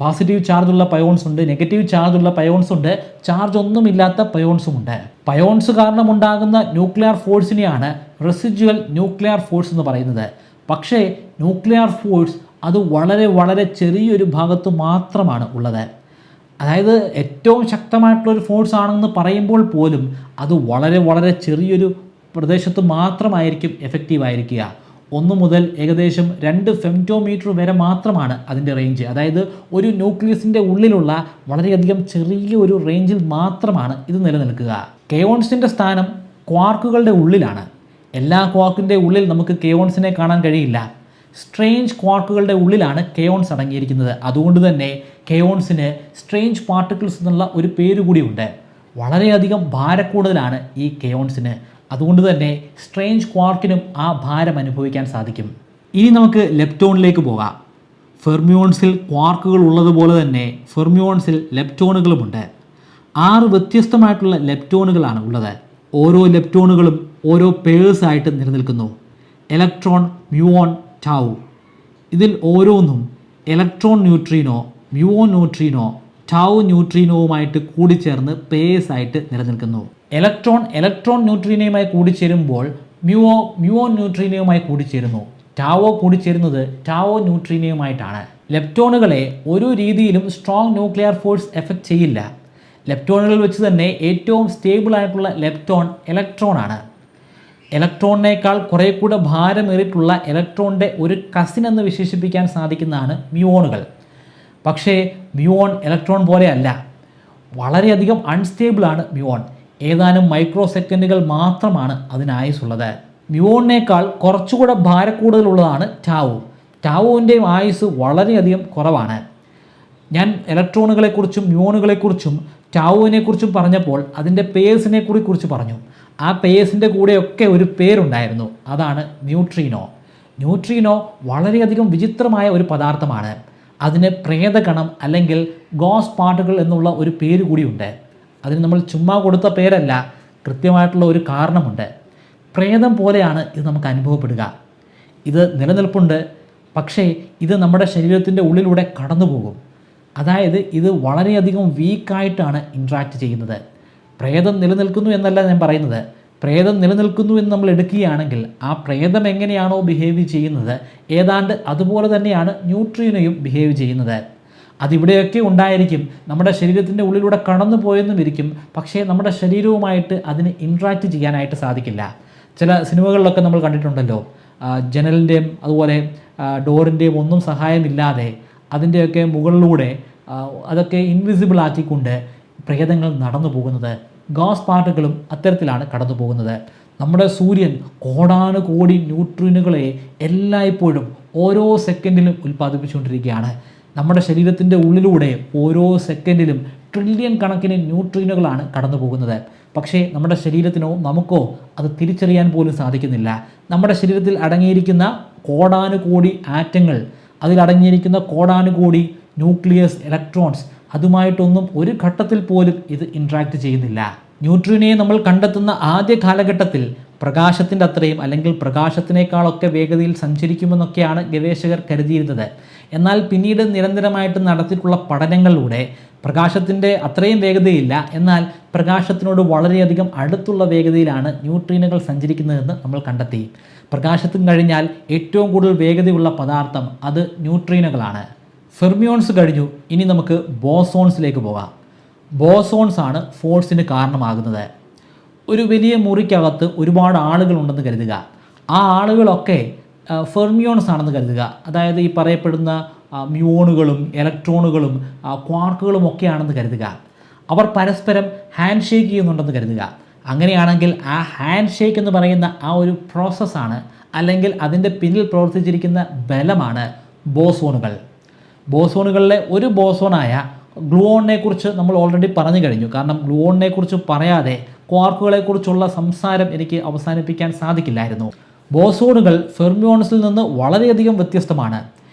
പോസിറ്റീവ് ചാർജുള്ള പയോൺസ് ഉണ്ട്, നെഗറ്റീവ് ചാർജുള്ള പയോൺസ് ഉണ്ട്, ചാർജ് ഒന്നുമില്ലാത്ത പയോൺസും ഉണ്ട്. പയോൺസ് കാരണമുണ്ടാകുന്ന ന്യൂക്ലിയർ ഫോഴ്സിനെയാണ് റെസിജ്വൽ ന്യൂക്ലിയർ ഫോഴ്സ് എന്ന് പറയുന്നത്. പക്ഷേ ന്യൂക്ലിയർ ഫോഴ്സ് അത് വളരെ വളരെ ചെറിയൊരു ഭാഗത്ത് മാത്രമാണ് ഉള്ളത്. അതായത് ഏറ്റവും ശക്തമായിട്ടുള്ളൊരു ഫോഴ്സ് ആണെന്ന് പറയുമ്പോൾ പോലും അത് വളരെ വളരെ ചെറിയൊരു പ്രദേശത്ത് മാത്രമായിരിക്കും എഫക്റ്റീവ് ആയിരിക്കുക. 1 മുതൽ ഏകദേശം 2 ഫെംറ്റോമീറ്റർ വരെ മാത്രമാണ് അതിൻ്റെ റേഞ്ച്. അതായത് ഒരു ന്യൂക്ലിയസിൻ്റെ ഉള്ളിലുള്ള വളരെയധികം ചെറിയ ഒരു റേഞ്ചിൽ മാത്രമാണ് ഇത് നിലനിൽക്കുക. കെയോൺസിൻ്റെ സ്ഥാനം ക്വാർക്കുകളുടെ ഉള്ളിലാണ്. എല്ലാ ക്വാർക്കിൻ്റെ ഉള്ളിൽ നമുക്ക് കെയോൺസിനെ കാണാൻ കഴിയില്ല. സ്ട്രേഞ്ച് ക്വാർക്കുകളുടെ ഉള്ളിലാണ് കെയോൺസ് അടങ്ങിയിരിക്കുന്നത്. അതുകൊണ്ട് തന്നെ കെയോൺസിന് സ്ട്രേഞ്ച് പാർട്ടിക്കിൾസ് എന്നുള്ള ഒരു പേര് കൂടിയുണ്ട്. വളരെയധികം ഭാരക്കൂടുതലാണ് ഈ കെയോൺസിന്. അതുകൊണ്ട് തന്നെ സ്ട്രേഞ്ച് ക്വാർക്കിനും ആ ഭാരം അനുഭവിക്കാൻ സാധിക്കും. ഇനി നമുക്ക് ലെപ്റ്റോണിലേക്ക് പോകാം. ഫെർമിയോൺസിൽ ക്വാർക്കുകൾ ഉള്ളതുപോലെ തന്നെ ഫെർമിയോൺസിൽ ലെപ്റ്റോണുകളുമുണ്ട്. 6 വ്യത്യസ്തമായിട്ടുള്ള ലെപ്റ്റോണുകളാണ് ഉള്ളത്. ഓരോ ലെപ്റ്റോണുകളും ഓരോ പേഴ്സായിട്ട് നിലനിൽക്കുന്നു. Electron, muon, tau. ഇതിൽ ഓരോന്നും electron neutrino, muon neutrino, tau ന്യൂട്രീനോവുമായിട്ട് കൂടിച്ചേർന്ന് പേഴ്സായിട്ട് നിലനിൽക്കുന്നു. ഇലക്ട്രോൺ ന്യൂട്രീനയുമായി കൂടിച്ചേരുമ്പോൾ മ്യൂവോൺ ന്യൂട്രീനയുമായി കൂടിച്ചേരുന്നു. ടാവോ കൂടിച്ചേരുന്നത് ടാവോ ന്യൂട്രീനയുമായിട്ടാണ്. ലെപ്റ്റോണുകളെ ഒരു രീതിയിലും സ്ട്രോങ് ന്യൂക്ലിയർ ഫോഴ്സ് എഫക്റ്റ് ചെയ്യില്ല. ലെപ്റ്റോണുകളിൽ വെച്ച് തന്നെ ഏറ്റവും സ്റ്റേബിൾ ആയിട്ടുള്ള ലെപ്റ്റോൺ ഇലക്ട്രോണാണ്. ഇലക്ട്രോണിനേക്കാൾ കുറേ കൂടെ ഭാരമേറിയിട്ടുള്ള ഇലക്ട്രോണിൻ്റെ ഒരു കസിൻ എന്ന് വിശേഷിപ്പിക്കാൻ സാധിക്കുന്നതാണ് മ്യൂവോണുകൾ. പക്ഷേ മ്യൂവോൺ ഇലക്ട്രോൺ പോലെയല്ല. വളരെയധികം അൺസ്റ്റേബിളാണ് മ്യൂവോൺ. ഏതാനും മൈക്രോ സെക്കൻഡുകൾ മാത്രമാണ് അതിന് ആയുസ്സുള്ളത്. മ്യൂവോണിനേക്കാൾ കുറച്ചുകൂടെ ഭാരക്കൂടുതലുള്ളതാണ് ടാവോ. ടാവോവിൻ്റെയും ആയുസ് വളരെയധികം കുറവാണ്. ഞാൻ ഇലക്ട്രോണുകളെക്കുറിച്ചും മ്യൂവോണുകളെക്കുറിച്ചും ടാവോവിനെക്കുറിച്ചും പറഞ്ഞപ്പോൾ അതിൻ്റെ പേഴ്സിനെ കുറിച്ച് പറഞ്ഞു. ആ പേഴ്സിൻ്റെ കൂടെയൊക്കെ ഒരു പേരുണ്ടായിരുന്നു. അതാണ് ന്യൂട്രീനോ. ന്യൂട്രീനോ വളരെയധികം വിചിത്രമായ ഒരു പദാർത്ഥമാണ്. അതിന് പ്രേതകണം അല്ലെങ്കിൽ ഗോസ് പാർട്ടിക്കിൾ എന്നുള്ള ഒരു പേര് കൂടിയുണ്ട്. അതിന് നമ്മൾ ചുമ്മാ കൊടുത്ത പേരല്ല, കൃത്യമായിട്ടുള്ള ഒരു കാരണമുണ്ട്. പ്രേതം പോലെയാണ് ഇത് നമുക്ക് അനുഭവപ്പെടുക. ഇത് നിലനിൽപ്പുണ്ട്, പക്ഷേ ഇത് നമ്മുടെ ശരീരത്തിൻ്റെ ഉള്ളിലൂടെ കടന്നു പോകും. അതായത് ഇത് വളരെയധികം വീക്കായിട്ടാണ് ഇൻട്രാക്ട് ചെയ്യുന്നത്. പ്രേതം നിലനിൽക്കുന്നു എന്നല്ല ഞാൻ പറയുന്നത്. പ്രേതം നിലനിൽക്കുന്നു എന്ന് നമ്മൾ എടുക്കുകയാണെങ്കിൽ ആ പ്രേതം എങ്ങനെയാണോ ബിഹേവ് ചെയ്യുന്നത് ഏതാണ്ട് അതുപോലെ തന്നെയാണ് ന്യൂട്രീനോയും ബിഹേവ് ചെയ്യുന്നത്. അതിവിടെയൊക്കെ ഉണ്ടായിരിക്കും, നമ്മുടെ ശരീരത്തിൻ്റെ ഉള്ളിലൂടെ കടന്നു പോയെന്നും ഇരിക്കും, പക്ഷേ നമ്മുടെ ശരീരവുമായിട്ട് അതിന് ഇൻട്രാക്ട് ചെയ്യാനായിട്ട് സാധിക്കില്ല. ചില സിനിമകളിലൊക്കെ നമ്മൾ കണ്ടിട്ടുണ്ടല്ലോ, ജനലിൻ്റെയും അതുപോലെ ഡോറിൻ്റെയും ഒന്നും സഹായമില്ലാതെ അതിൻ്റെയൊക്കെ മുകളിലൂടെ അതൊക്കെ ഇൻവിസിബിൾ ആക്കിക്കൊണ്ട് പ്രേതങ്ങൾ നടന്നു പോകുന്നത്. ഗോസ് പാർട്ടിക്കിളും അത്തരത്തിലാണ് കടന്നു പോകുന്നത്. നമ്മുടെ സൂര്യൻ കോടാനുകോടി ന്യൂട്രീനുകളെ എല്ലായ്പ്പോഴും ഓരോ സെക്കൻഡിലും ഉൽപ്പാദിപ്പിച്ചുകൊണ്ടിരിക്കുകയാണ്. നമ്മുടെ ശരീരത്തിൻ്റെ ഉള്ളിലൂടെ ഓരോ സെക്കൻഡിലും ട്രില്യൺ കണക്കിന് ന്യൂട്രീനുകളാണ് കടന്നു പോകുന്നത്. പക്ഷേ നമ്മുടെ ശരീരത്തിനോ നമുക്കോ അത് തിരിച്ചറിയാൻ പോലും സാധിക്കുന്നില്ല. നമ്മുടെ ശരീരത്തിൽ അടങ്ങിയിരിക്കുന്ന കോടാനുകോടി ആറ്റങ്ങൾ, അതിലടങ്ങിയിരിക്കുന്ന കോടാനുകോടി ന്യൂക്ലിയസ്, ഇലക്ട്രോൺസ്, അതുമായിട്ടൊന്നും ഒരു ഘട്ടത്തിൽ പോലും ഇത് ഇൻട്രാക്ട് ചെയ്യുന്നില്ല. ന്യൂട്രീനെ നമ്മൾ കണ്ടെത്തുന്ന ആദ്യ കാലഘട്ടത്തിൽ പ്രകാശത്തിൻ്റെ അത്രയും അല്ലെങ്കിൽ പ്രകാശത്തിനേക്കാളൊക്കെ വേഗതയിൽ സഞ്ചരിക്കുമെന്നൊക്കെയാണ് ഗവേഷകർ കരുതിയിരുന്നത്. എന്നാൽ പിന്നീട് നിരന്തരമായിട്ട് നടത്തിയിട്ടുള്ള പഠനങ്ങളിലൂടെ പ്രകാശത്തിൻ്റെ അത്രയും വേഗതയില്ല, എന്നാൽ പ്രകാശത്തിനോട് വളരെയധികം അടുത്തുള്ള വേഗതയിലാണ് ന്യൂട്രീനുകൾ സഞ്ചരിക്കുന്നതെന്ന് നമ്മൾ കണ്ടെത്തി. പ്രകാശത്തിന് കഴിഞ്ഞാൽ ഏറ്റവും കൂടുതൽ വേഗതയുള്ള പദാർത്ഥം അത് ന്യൂട്രീനുകളാണ്. ഫെർമിയോൺസ് കഴിഞ്ഞു, ഇനി നമുക്ക് ബോസോൺസിലേക്ക് പോകാം. ബോസോൺസ് ആണ് ഫോഴ്സിന് കാരണമാകുന്നത്. ഒരു വലിയ മുറിക്കകത്ത് ഒരുപാട് ആളുകളുണ്ടെന്ന് കരുതുക. ആ ആളുകളൊക്കെ ഫെർമിയോൺസ് ആണെന്ന് കരുതുക. അതായത് ഈ പറയപ്പെടുന്ന മ്യൂവോണുകളും ഇലക്ട്രോണുകളും ക്വാർക്കുകളും ഒക്കെയാണെന്ന് കരുതുക. അവർ പരസ്പരം ഹാൻഡ് ഷേക്ക് ചെയ്യുന്നുണ്ടെന്ന് കരുതുക. അങ്ങനെയാണെങ്കിൽ ആ ഹാൻഡ് ഷേക്ക് എന്ന് പറയുന്ന ആ ഒരു പ്രോസസ്സാണ്, അല്ലെങ്കിൽ അതിൻ്റെ പിന്നിൽ പ്രവർത്തിച്ചിരിക്കുന്ന ബലമാണ് ബോസോണുകൾ. ബോസോണുകളിലെ ഒരു ബോസോണായ ഗ്ലൂവോണിനെ കുറിച്ച് നമ്മൾ ഓൾറെഡി പറഞ്ഞു കഴിഞ്ഞു. കാരണം ഗ്ലൂവോണിനെ കുറിച്ച് പറയാതെ ക്വാർക്കുകളെക്കുറിച്ചുള്ള സംസാരം എനിക്ക് അവസാനിപ്പിക്കാൻ സാധിക്കില്ലായിരുന്നു. ബോസോണുകൾ ഫെർമിയോൺസിൽ നിന്ന് വളരെയധികം വ്യത്യസ്തമാണ്.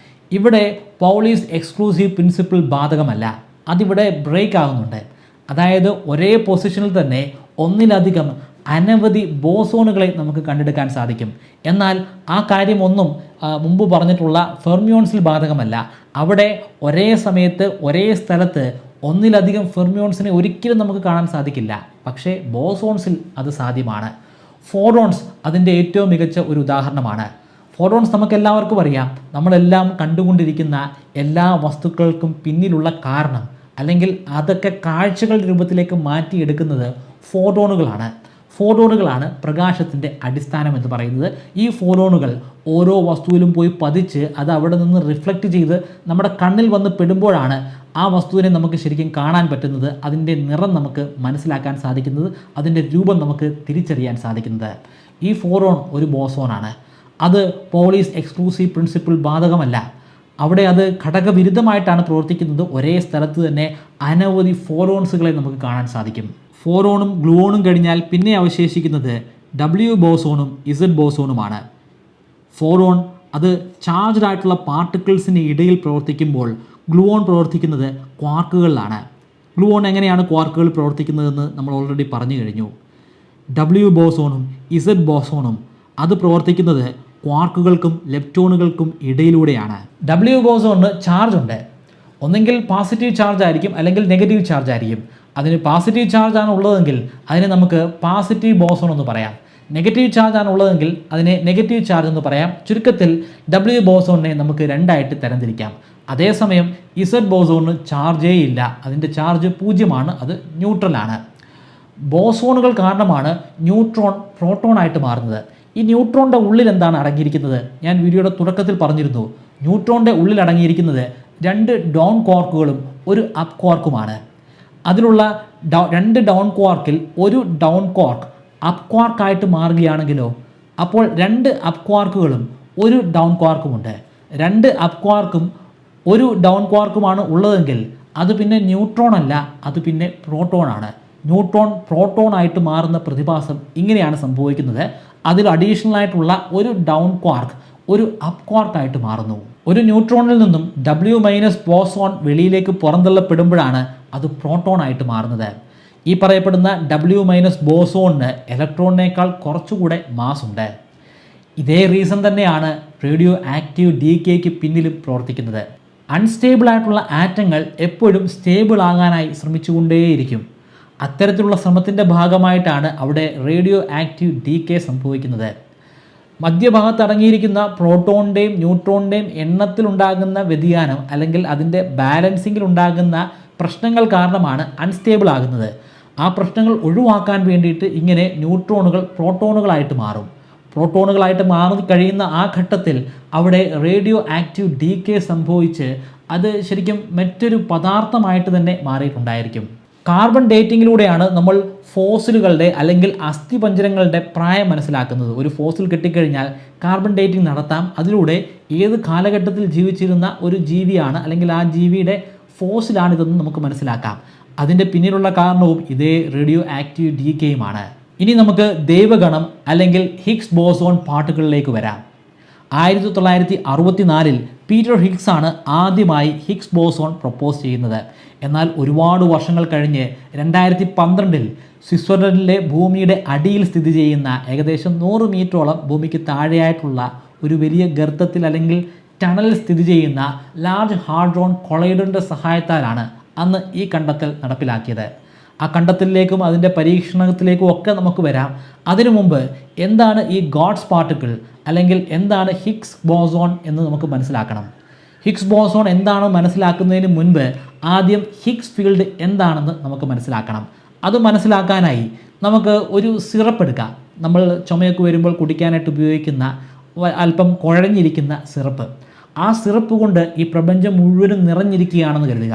ഇവിടെ പൗളീസ് എക്സ്ക്ലൂസീവ് പ്രിൻസിപ്പിൾ ബാധകമല്ല, അതിവിടെ ബ്രേക്ക് ആകുന്നുണ്ട്. അതായത് ഒരേ പൊസിഷനിൽ തന്നെ ഒന്നിലധികം അനവധി ബോസോണുകളെ നമുക്ക് കണ്ടെടുക്കാൻ സാധിക്കും. എന്നാൽ ആ കാര്യമൊന്നും മുമ്പ് പറഞ്ഞിട്ടുള്ള ഫെർമിയോൺസിൽ ബാധകമല്ല. അവിടെ ഒരേ സമയത്ത് ഒരേ സ്ഥലത്ത് ഒന്നിലധികം ഫെർമിയോൺസിനെ ഒരിക്കലും നമുക്ക് കാണാൻ സാധിക്കില്ല. പക്ഷേ ബോസോൺസിൽ അത് സാധ്യമാണ്. ഫോട്ടോൺസ് അതിൻ്റെ ഏറ്റവും മികച്ച ഒരു ഉദാഹരണമാണ്. ഫോട്ടോൺസ് നമുക്കെല്ലാവർക്കും അറിയാം. നമ്മളെല്ലാം കണ്ടുകൊണ്ടിരിക്കുന്ന എല്ലാ വസ്തുക്കൾക്കും പിന്നിലുള്ള കാരണം, അല്ലെങ്കിൽ അതൊക്കെ കാഴ്ചകളുടെ രൂപത്തിലേക്ക് മാറ്റിയെടുക്കുന്നത് ഫോട്ടോണുകളാണ് പ്രകാശത്തിൻ്റെ അടിസ്ഥാനം എന്ന് പറയുന്നത്. ഈ ഫോട്ടോണുകൾ ഓരോ വസ്തുവിലും പോയി പതിച്ച് അത് അവിടെ നിന്ന് റിഫ്ലക്റ്റ് ചെയ്ത് നമ്മുടെ കണ്ണിൽ വന്ന് പെടുമ്പോഴാണ് ആ വസ്തുവിനെ നമുക്ക് ശരിക്കും കാണാൻ പറ്റുന്നത്, അതിൻ്റെ നിറം നമുക്ക് മനസ്സിലാക്കാൻ സാധിക്കുന്നത്, അതിൻ്റെ രൂപം നമുക്ക് തിരിച്ചറിയാൻ സാധിക്കുന്നത്. ഈ ഫോട്ടോൺ ഒരു ബോസോണാണ്. അത് പൗളീസ് എക്സ്ക്ലൂസീവ് പ്രിൻസിപ്പിൾ ബാധകമല്ല. അവിടെ അത് ഘടകവിരുദ്ധമായിട്ടാണ് പ്രവർത്തിക്കുന്നത്. ഒരേ സ്ഥലത്ത് തന്നെ അനവധി ഫോട്ടോൺസുകളെ നമുക്ക് കാണാൻ സാധിക്കും. ഫോട്ടോണും ഗ്ലൂവോണും കഴിഞ്ഞാൽ പിന്നെ അവശേഷിക്കുന്നത് W ബോസോണും Z ബോസോണുമാണ്. ഫോട്ടോൺ അത് ചാർജ്ഡ് ആയിട്ടുള്ള പാർട്ടിക്കിൾസിന് ഇടയിൽ പ്രവർത്തിക്കുമ്പോൾ ഗ്ലൂവോൺ പ്രവർത്തിക്കുന്നത് ക്വാർക്കുകളിലാണ്. ഗ്ലൂവോൺ എങ്ങനെയാണ് ക്വാർക്കുകൾ പ്രവർത്തിക്കുന്നതെന്ന് നമ്മൾ ഓൾറെഡി പറഞ്ഞു കഴിഞ്ഞു. W ബോസോണും Z ബോസോണും അത് പ്രവർത്തിക്കുന്നത് ക്വാർക്കുകൾക്കും ലെപ്റ്റോണുകൾക്കും ഇടയിലൂടെയാണ്. W ബോസോണിന് ചാർജ് ഉണ്ട്. ഒന്നെങ്കിൽ പോസിറ്റീവ് ചാർജ് ആയിരിക്കും, അല്ലെങ്കിൽ നെഗറ്റീവ് ചാർജ് ആയിരിക്കും. അതിന് പോസിറ്റീവ് ചാർജ് ആണ് ഉള്ളതെങ്കിൽ അതിനെ നമുക്ക് പോസിറ്റീവ് ബോസോൺ എന്ന് പറയാം. നെഗറ്റീവ് ചാർജ് ആണ് ഉള്ളതെങ്കിൽ അതിനെ നെഗറ്റീവ് ചാർജ് എന്ന് പറയാം. ചുരുക്കത്തിൽ W ബോസോണിനെ നമുക്ക് രണ്ടായിട്ട് തരംതിരിക്കാം. അതേസമയം Z ബോസോണിന് ചാർജേ ഇല്ല, അതിൻ്റെ ചാർജ് 0ആണ്, അത് ന്യൂട്രലാണ്. ബോസോണുകൾ കാരണമാണ് ന്യൂട്രോൺ പ്രോട്ടോണായിട്ട് മാറുന്നത്. ഈ ന്യൂട്രോണിൻ്റെ ഉള്ളിൽ എന്താണ് അടങ്ങിയിരിക്കുന്നത്? ഞാൻ വീഡിയോയുടെ തുടക്കത്തിൽ പറഞ്ഞിരുന്നു. ന്യൂട്രോണിൻ്റെ ഉള്ളിൽ അടങ്ങിയിരിക്കുന്നത് 2 ഡൗൺ ക്വാർക്കുകളും ഒരു അപ്പ് ക്വാർക്കുമാണ്. അതിലുള്ള 2 ഡൗൺ ക്വാർക്കിൽ ഒരു ഡൗൺ ക്വാർക്ക് അപ്പ് ക്വാർക്കായിട്ട് മാറുകയാണെങ്കിലോ, അപ്പോൾ 2 അപ്പ് ക്വാർക്കുകളും ഒരു ഡൗൺ ക്വാർക്കുമുണ്ട്. 2 അപ്പ് ക്വാർക്കും ഒരു ഡൗൺ ക്വാർക്കുമാണ് ഉള്ളതെങ്കിൽ അത് പിന്നെ ന്യൂട്രോൺ അല്ല, അത് പിന്നെ പ്രോട്ടോണാണ്. ന്യൂട്രോൺ പ്രോട്ടോൺ ആയിട്ട് മാറുന്ന പ്രതിഭാസം ഇങ്ങനെയാണ് സംഭവിക്കുന്നത്. അതിൽ അഡീഷണൽ ആയിട്ടുള്ള ഒരു ഡൗൺ ക്വാർക്ക് ഒരു അപ്പ് ക്വാർക്കായിട്ട് മാറുന്നു. ഒരു ന്യൂട്രോണിൽ നിന്നും W- ബോസോൺ വെളിയിലേക്ക് പുറന്തള്ളപ്പെടുമ്പോഴാണ് അത് പ്രോട്ടോൺ ആയിട്ട് മാറുന്നത്. ഈ പറയപ്പെടുന്ന W- ബോസോണിന് ഇലക്ട്രോണിനേക്കാൾ കുറച്ചുകൂടെ മാസ് ഉണ്ട്. ഇതേ റീസൺ തന്നെയാണ് റേഡിയോ ആക്റ്റീവ് ഡീക്കേക്ക് പിന്നിലും പ്രവർത്തിക്കുന്നത്. അൺസ്റ്റേബിൾ ആയിട്ടുള്ള ആറ്റങ്ങൾ എപ്പോഴും സ്റ്റേബിൾ ആകാനായി ശ്രമിച്ചുകൊണ്ടേയിരിക്കും. അത്തരത്തിലുള്ള ശ്രമത്തിൻ്റെ ഭാഗമായിട്ടാണ് അവിടെ റേഡിയോ ആക്റ്റീവ് ഡീക്കേ സംഭവിക്കുന്നത്. മധ്യഭാഗത്ത് അടങ്ങിയിരിക്കുന്ന പ്രോട്ടോണിൻ്റെയും ന്യൂട്രോണിൻ്റെയും എണ്ണത്തിലുണ്ടാകുന്ന വ്യതിയാനം, അല്ലെങ്കിൽ അതിൻ്റെ ബാലൻസിങ്ങിലുണ്ടാകുന്ന പ്രശ്നങ്ങൾ കാരണമാണ് അൺസ്റ്റേബിൾ ആകുന്നത്. ആ പ്രശ്നങ്ങൾ ഒഴിവാക്കാൻ വേണ്ടിയിട്ട് ഇങ്ങനെ ന്യൂട്രോണുകൾ പ്രോട്ടോണുകളായിട്ട് മാറും. പ്രോട്ടോണുകളായിട്ട് മാറി കഴിയുന്ന ആ ഘട്ടത്തിൽ അവിടെ റേഡിയോ ആക്റ്റീവ് ഡീക്കേ സംഭവിച്ച് അത് ശരിക്കും മറ്റൊരു പദാർത്ഥമായിട്ട് തന്നെ മാറിയിട്ടുണ്ടായിരിക്കും. കാർബൺ ഡേറ്റിങ്ങിലൂടെയാണ് നമ്മൾ ഫോസിലുകളുടെ അല്ലെങ്കിൽ അസ്ഥിപഞ്ജരങ്ങളുടെ പ്രായം മനസ്സിലാക്കുന്നത്. ഒരു ഫോസിൽ കിട്ടിക്കഴിഞ്ഞാൽ കാർബൺ ഡേറ്റിംഗ് നടത്താം. അതിലൂടെ ഏത് കാലഘട്ടത്തിൽ ജീവിച്ചിരുന്ന ഒരു ജീവിയാണ്, അല്ലെങ്കിൽ ആ ജീവിയുടെ ഫോസിലാണിതെന്ന് നമുക്ക് മനസ്സിലാക്കാം. അതിൻ്റെ പിന്നിലുള്ള കാരണവും ഇതേ റേഡിയോ ആക്റ്റീവ് ഡീക്കേയുമാണ്. ഇനി നമുക്ക് ദൈവഗണം അല്ലെങ്കിൽ ഹിഗ്സ് ബോസോൺ പാർട്ടിക്കിളിലേക്ക് വരാം. 1964 പീറ്റർ ഹിഗ്സ് ആണ് ആദ്യമായി ഹിഗ്സ് ബോസോൺ പ്രപ്പോസ് ചെയ്യുന്നത്. എന്നാൽ ഒരുപാട് വർഷങ്ങൾ കഴിഞ്ഞ് 2012 സ്വിറ്റ്സർലൻഡിലെ ഭൂമിയുടെ അടിയിൽ സ്ഥിതി ചെയ്യുന്ന ഏകദേശം 100 മീറ്ററോളം ഭൂമിക്ക് താഴെയായിട്ടുള്ള ഒരു വലിയ ഗർത്തത്തിൽ അല്ലെങ്കിൽ ടണലിൽ സ്ഥിതി ചെയ്യുന്ന ലാർജ് ഹാഡ്രോൺ കൊളൈഡറിൻ്റെ സഹായത്താലാണ് അന്ന് ഈ കണ്ടെത്തൽ നടപ്പിലാക്കിയത്. ആ കണ്ടെത്തലിലേക്കും അതിൻ്റെ പരീക്ഷണത്തിലേക്കും ഒക്കെ നമുക്ക് വരാം. അതിനു മുമ്പ് എന്താണ് ഈ ഗോഡ്സ് പാർട്ടിക്കിൾ, അല്ലെങ്കിൽ എന്താണ് ഹിഗ്സ് ബോസോൺ എന്ന് നമുക്ക് മനസ്സിലാക്കണം. ഹിഗ്സ് ബോസോൺ എന്താണെന്ന് മനസ്സിലാക്കുന്നതിന് മുൻപ് ആദ്യം ഹിഗ്സ് ഫീൽഡ് എന്താണെന്ന് നമുക്ക് മനസ്സിലാക്കണം. അത് മനസ്സിലാക്കാനായി നമുക്ക് ഒരു സിറപ്പ് എടുക്കാം. നമ്മൾ ചുമയൊക്കെ വരുമ്പോൾ കുടിക്കാനായിട്ട് ഉപയോഗിക്കുന്ന അല്പം കുഴഞ്ഞിരിക്കുന്ന സിറപ്പ്. ആ സിറപ്പ് കൊണ്ട് ഈ പ്രപഞ്ചം മുഴുവനും നിറഞ്ഞിരിക്കുകയാണെന്ന് കരുതുക.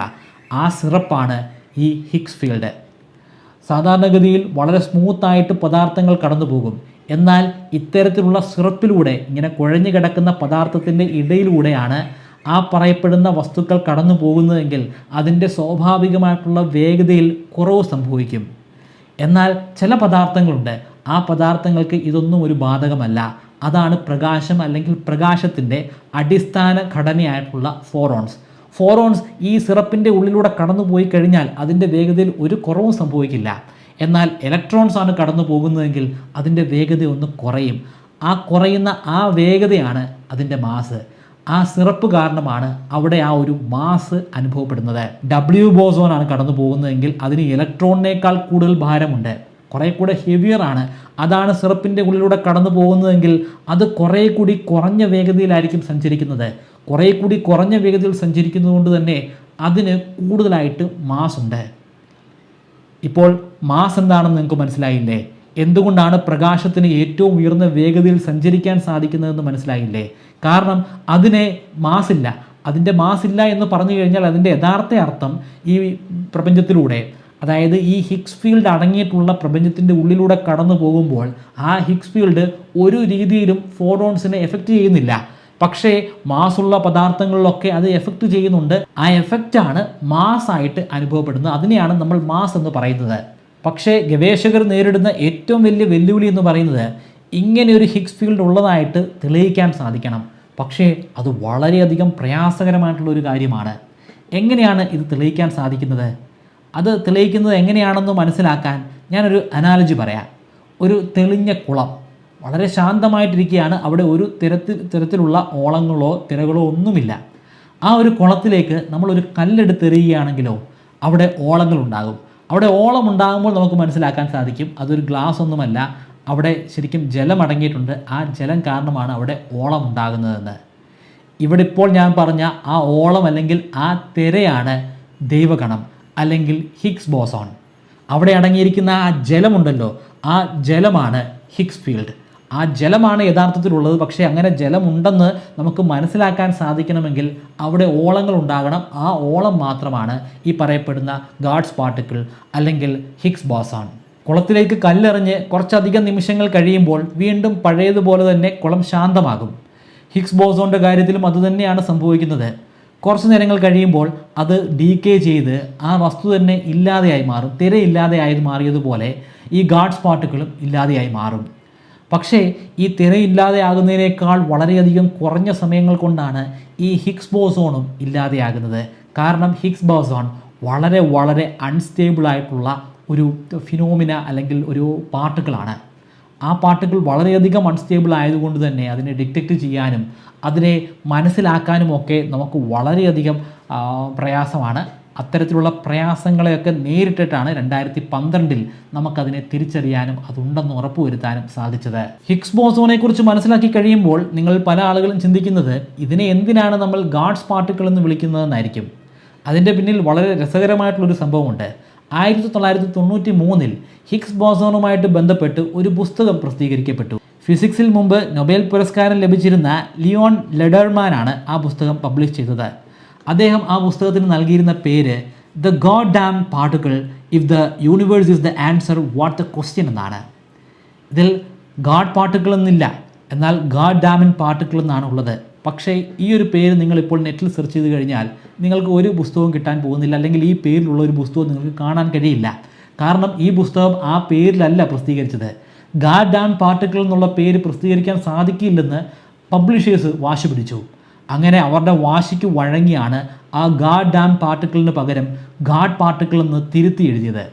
ആ സിറപ്പാണ് ഈ ഹിഗ്സ് ഫീൽഡ്. സാധാരണഗതിയിൽ വളരെ സ്മൂത്തായിട്ട് പദാർത്ഥങ്ങൾ കടന്നു പോകും. എന്നാൽ ഇത്തരത്തിലുള്ള സിറപ്പിലൂടെ, ഇങ്ങനെ കുഴഞ്ഞു കിടക്കുന്ന പദാർത്ഥത്തിൻ്റെ ഇടയിലൂടെയാണ് ആ പറയപ്പെടുന്ന വസ്തുക്കൾ കടന്നു പോകുന്നതെങ്കിൽ അതിൻ്റെ സ്വാഭാവികമായിട്ടുള്ള വേഗതയിൽ കുറവ് സംഭവിക്കും. എന്നാൽ ചില പദാർത്ഥങ്ങളുണ്ട്, ആ പദാർത്ഥങ്ങൾക്ക് ഇതൊന്നും ഒരു ബാധകമല്ല. അതാണ് പ്രകാശം അല്ലെങ്കിൽ പ്രകാശത്തിൻ്റെ അടിസ്ഥാന ഘടനയായിട്ടുള്ള ഫോറോൺസ്. ഫോറോൺസ് ഈ സിറപ്പിൻ്റെ ഉള്ളിലൂടെ കടന്നു പോയി കഴിഞ്ഞാൽ അതിൻ്റെ വേഗതയിൽ ഒരു കുറവും സംഭവിക്കില്ല. എന്നാൽ ഇലക്ട്രോൺസ് ആണ് കടന്നു പോകുന്നതെങ്കിൽ അതിൻ്റെ വേഗത ഒന്ന് കുറയും. ആ കുറയുന്ന ആ വേഗതയാണ് അതിൻ്റെ മാസ്. ആ സിറപ്പ് കാരണമാണ് അവിടെ ആ ഒരു മാസ് അനുഭവപ്പെടുന്നത്. ഡബ്ല്യു ബോസോനാണ് കടന്നു പോകുന്നതെങ്കിൽ അതിന് ഇലക്ട്രോണിനേക്കാൾ കൂടുതൽ ഭാരമുണ്ട്, കുറേ കൂടെ ഹെവിയർ ആണ്. അതാണ് സിറപ്പിൻ്റെ ഉള്ളിലൂടെ കടന്നു പോകുന്നതെങ്കിൽ അത് കുറേ കൂടി കുറഞ്ഞ വേഗതയിലായിരിക്കും സഞ്ചരിക്കുന്നത്. കുറേ കൂടി കുറഞ്ഞ വേഗതയിൽ സഞ്ചരിക്കുന്നത് കൊണ്ട് തന്നെ അതിന് കൂടുതലായിട്ട് മാസ് ഉണ്ട്. ഇപ്പോൾ മാസ് എന്താണെന്ന് നിങ്ങൾക്ക് മനസ്സിലായില്ലേ? എന്തുകൊണ്ടാണ് പ്രകാശത്തിന് ഏറ്റവും ഉയർന്ന വേഗതയിൽ സഞ്ചരിക്കാൻ സാധിക്കുന്നതെന്ന് മനസ്സിലായില്ലേ? കാരണം അതിനെ മാസില്ല. അതിൻ്റെ മാസില്ല എന്ന് പറഞ്ഞു കഴിഞ്ഞാൽ അതിൻ്റെ യഥാർത്ഥ അർത്ഥം ഈ പ്രപഞ്ചത്തിലൂടെ, അതായത് ഈ ഹിഗ്സ് ഫീൽഡ് അടങ്ങിയിട്ടുള്ള പ്രപഞ്ചത്തിൻ്റെ ഉള്ളിലൂടെ കടന്നു പോകുമ്പോൾ ആ ഹിഗ്സ് ഫീൽഡ് ഒരു രീതിയിലും ഫോട്ടോൺസിനെ എഫക്റ്റ് ചെയ്യുന്നില്ല. പക്ഷേ മാസുള്ള പദാർത്ഥങ്ങളിലൊക്കെ അത് എഫക്റ്റ് ചെയ്യുന്നുണ്ട്. ആ എഫക്റ്റാണ് മാസായിട്ട് അനുഭവപ്പെടുന്നത്. അതിനെയാണ് നമ്മൾ മാസ് എന്ന് പറയുന്നത്. പക്ഷേ ഗവേഷകർ നേരിടുന്ന ഏറ്റവും വലിയ വെല്ലുവിളി എന്ന് പറയുന്നത് ഇങ്ങനെ ഒരു ഹിഗ്സ് ഫീൽഡ് ഉള്ളതായിട്ട് തെളിയിക്കാൻ സാധിക്കണം. പക്ഷേ അത് വളരെയധികം പ്രയാസകരമായിട്ടുള്ള ഒരു കാര്യമാണ്. എങ്ങനെയാണ് ഇത് തെളിയിക്കാൻ സാധിക്കുന്നത്? അത് തെളിയിക്കുന്നത് എങ്ങനെയാണെന്ന് മനസ്സിലാക്കാൻ ഞാനൊരു അനാലജി പറയാം. ഒരു തെളിഞ്ഞ കുളം വളരെ ശാന്തമായിട്ടിരിക്കുകയാണ്. അവിടെ ഒരു തരത്തിലുള്ള ഓളങ്ങളോ തിരകളോ ഒന്നുമില്ല. ആ ഒരു കുളത്തിലേക്ക് നമ്മളൊരു കല്ലെടുത്തെറിയുകയാണെങ്കിലോ അവിടെ ഓളങ്ങളുണ്ടാകും. അവിടെ ഓളം ഉണ്ടാകുമ്പോൾ നമുക്ക് മനസ്സിലാക്കാൻ സാധിക്കും അതൊരു ഗ്ലാസ് ഒന്നുമല്ല, അവിടെ ശരിക്കും ജലം അടങ്ങിയിട്ടുണ്ട്. ആ ജലം കാരണമാണ് അവിടെ ഓളം ഉണ്ടാകുന്നതെന്ന്. ഇവിടെ ഇപ്പോൾ ഞാൻ പറഞ്ഞ ആ ഓളം അല്ലെങ്കിൽ ആ തിരയാണ് ദൈവഗണം അല്ലെങ്കിൽ ഹിഗ്സ് ബോസോൺ. അവിടെ അടങ്ങിയിരിക്കുന്ന ആ ജലമുണ്ടല്ലോ, ആ ജലമാണ് ഹിഗ്സ് ഫീൽഡ്. ആ ജലമാണ് യഥാർത്ഥത്തിലുള്ളത്. പക്ഷേ അങ്ങനെ ജലമുണ്ടെന്ന് നമുക്ക് മനസ്സിലാക്കാൻ സാധിക്കണമെങ്കിൽ അവിടെ ഓളങ്ങൾ ഉണ്ടാകണം. ആ ഓളം മാത്രമാണ് ഈ പറയപ്പെടുന്ന ഗാഡ്സ് പാർട്ടിക്കിൾ അല്ലെങ്കിൽ ഹിഗ്സ് ബോസോൺ. കുളത്തിലേക്ക് കല്ലെറിഞ്ഞ് കുറച്ചധികം നിമിഷങ്ങൾ കഴിയുമ്പോൾ വീണ്ടും പഴയതുപോലെ തന്നെ കുളം ശാന്തമാകും. ഹിഗ്സ് ബോസോണിൻ്റെ കാര്യത്തിലും അതുതന്നെയാണ് സംഭവിക്കുന്നത്. കുറച്ച് നേരങ്ങൾ കഴിയുമ്പോൾ അത് ഡീക്കേ ചെയ്ത് ആ വസ്തു തന്നെ ഇല്ലാതെയായി മാറും. തിരയില്ലാതെയായി മാറിയതുപോലെ ഈ ഗാഡ്സ് പാർട്ടിക്കിളും ഇല്ലാതെയായി മാറും. പക്ഷേ ഈ തിരയില്ലാതെയാകുന്നതിനേക്കാൾ വളരെയധികം കുറഞ്ഞ സമയങ്ങൾ കൊണ്ടാണ് ഈ ഹിഗ്സ് ബോസോണും ഇല്ലാതെയാകുന്നത്. കാരണം ഹിഗ്സ് ബോസോൺ വളരെ വളരെ അൺസ്റ്റേബിൾ ആയിട്ടുള്ള ഒരു ഫിനോമിന അല്ലെങ്കിൽ ഒരു പാർട്ടിക്കിളാണ്. ആ പാർട്ടിക്കിൾ വളരെയധികം അൺസ്റ്റേബിൾ ആയതുകൊണ്ട് തന്നെ അതിനെ ഡിറ്റക്റ്റ് ചെയ്യാനും അതിനെ മനസ്സിലാക്കാനുമൊക്കെ നമുക്ക് വളരെയധികം പ്രയാസമാണ്. അത്തരത്തിലുള്ള പ്രയാസങ്ങളെയൊക്കെ നേരിട്ടിട്ടാണ് 2012 നമുക്കതിനെ തിരിച്ചറിയാനും അതുണ്ടെന്ന് ഉറപ്പുവരുത്താനും സാധിച്ചത്. ഹിഗ്സ് ബോസോനെ കുറിച്ച് മനസ്സിലാക്കി കഴിയുമ്പോൾ നിങ്ങൾ പല ആളുകളും ചിന്തിക്കുന്നത് ഇതിനെ എന്തിനാണ് നമ്മൾ ഗാഡ്സ് പാർട്ടിക്കിൾ എന്ന് വിളിക്കുന്നതെന്നായിരിക്കും. അതിൻ്റെ പിന്നിൽ വളരെ രസകരമായിട്ടുള്ളൊരു സംഭവമുണ്ട്. 1993 ഹിഗ്സ് ബോസോണുമായിട്ട് ബന്ധപ്പെട്ട് ഒരു പുസ്തകം പ്രസിദ്ധീകരിക്കപ്പെട്ടു. ഫിസിക്സിൽ മുമ്പ് നൊബേൽ പുരസ്കാരം ലഭിച്ചിരുന്ന ലിയോൺ ലെഡർമാനാണ് ആ പുസ്തകം പബ്ലിഷ് ചെയ്തത്. അദ്ദേഹം ആ പുസ്തകത്തിന് നൽകിയിരുന്ന പേര് the God dam particle if the universe is the answer what the question എന്നാണ്. ഇതിൽ ഗാഡ് പാർട്ടിക്കിൾ എന്നില്ല, എന്നാൽ ഗാഡ് ഡാമിൻ പാർട്ടിക്കിൾ എന്നാണ് ഉള്ളത്. പക്ഷേ ഈ ഒരു പേര് നിങ്ങളിപ്പോൾ നെറ്റിൽ സെർച്ച് ചെയ്ത് കഴിഞ്ഞാൽ നിങ്ങൾക്ക് ഒരു പുസ്തകവും കിട്ടാൻ പോകുന്നില്ല, അല്ലെങ്കിൽ ഈ പേരിലുള്ള ഒരു പുസ്തകവും നിങ്ങൾക്ക് കാണാൻ കഴിയില്ല. കാരണം ഈ പുസ്തകം ആ പേരിലല്ല പ്രസിദ്ധീകരിച്ചത്. ഗാഡ് ഡാം പാർട്ടിക്കിൾ എന്നുള്ള പേര് പ്രസിദ്ധീകരിക്കാൻ സാധിക്കില്ലെന്ന് പബ്ലിഷേഴ്സ് വാശി പിടിച്ചു. അങ്ങനെ അവരുടെ വാശിക്ക് വഴങ്ങിയാണ് ആ ഗാഡ് ഡാം പാർട്ടിക്കിളിന് പകരം ഗാഡ് പാർട്ടിക്കിൾ എന്ന് തിരുത്തി എഴുതിയത്.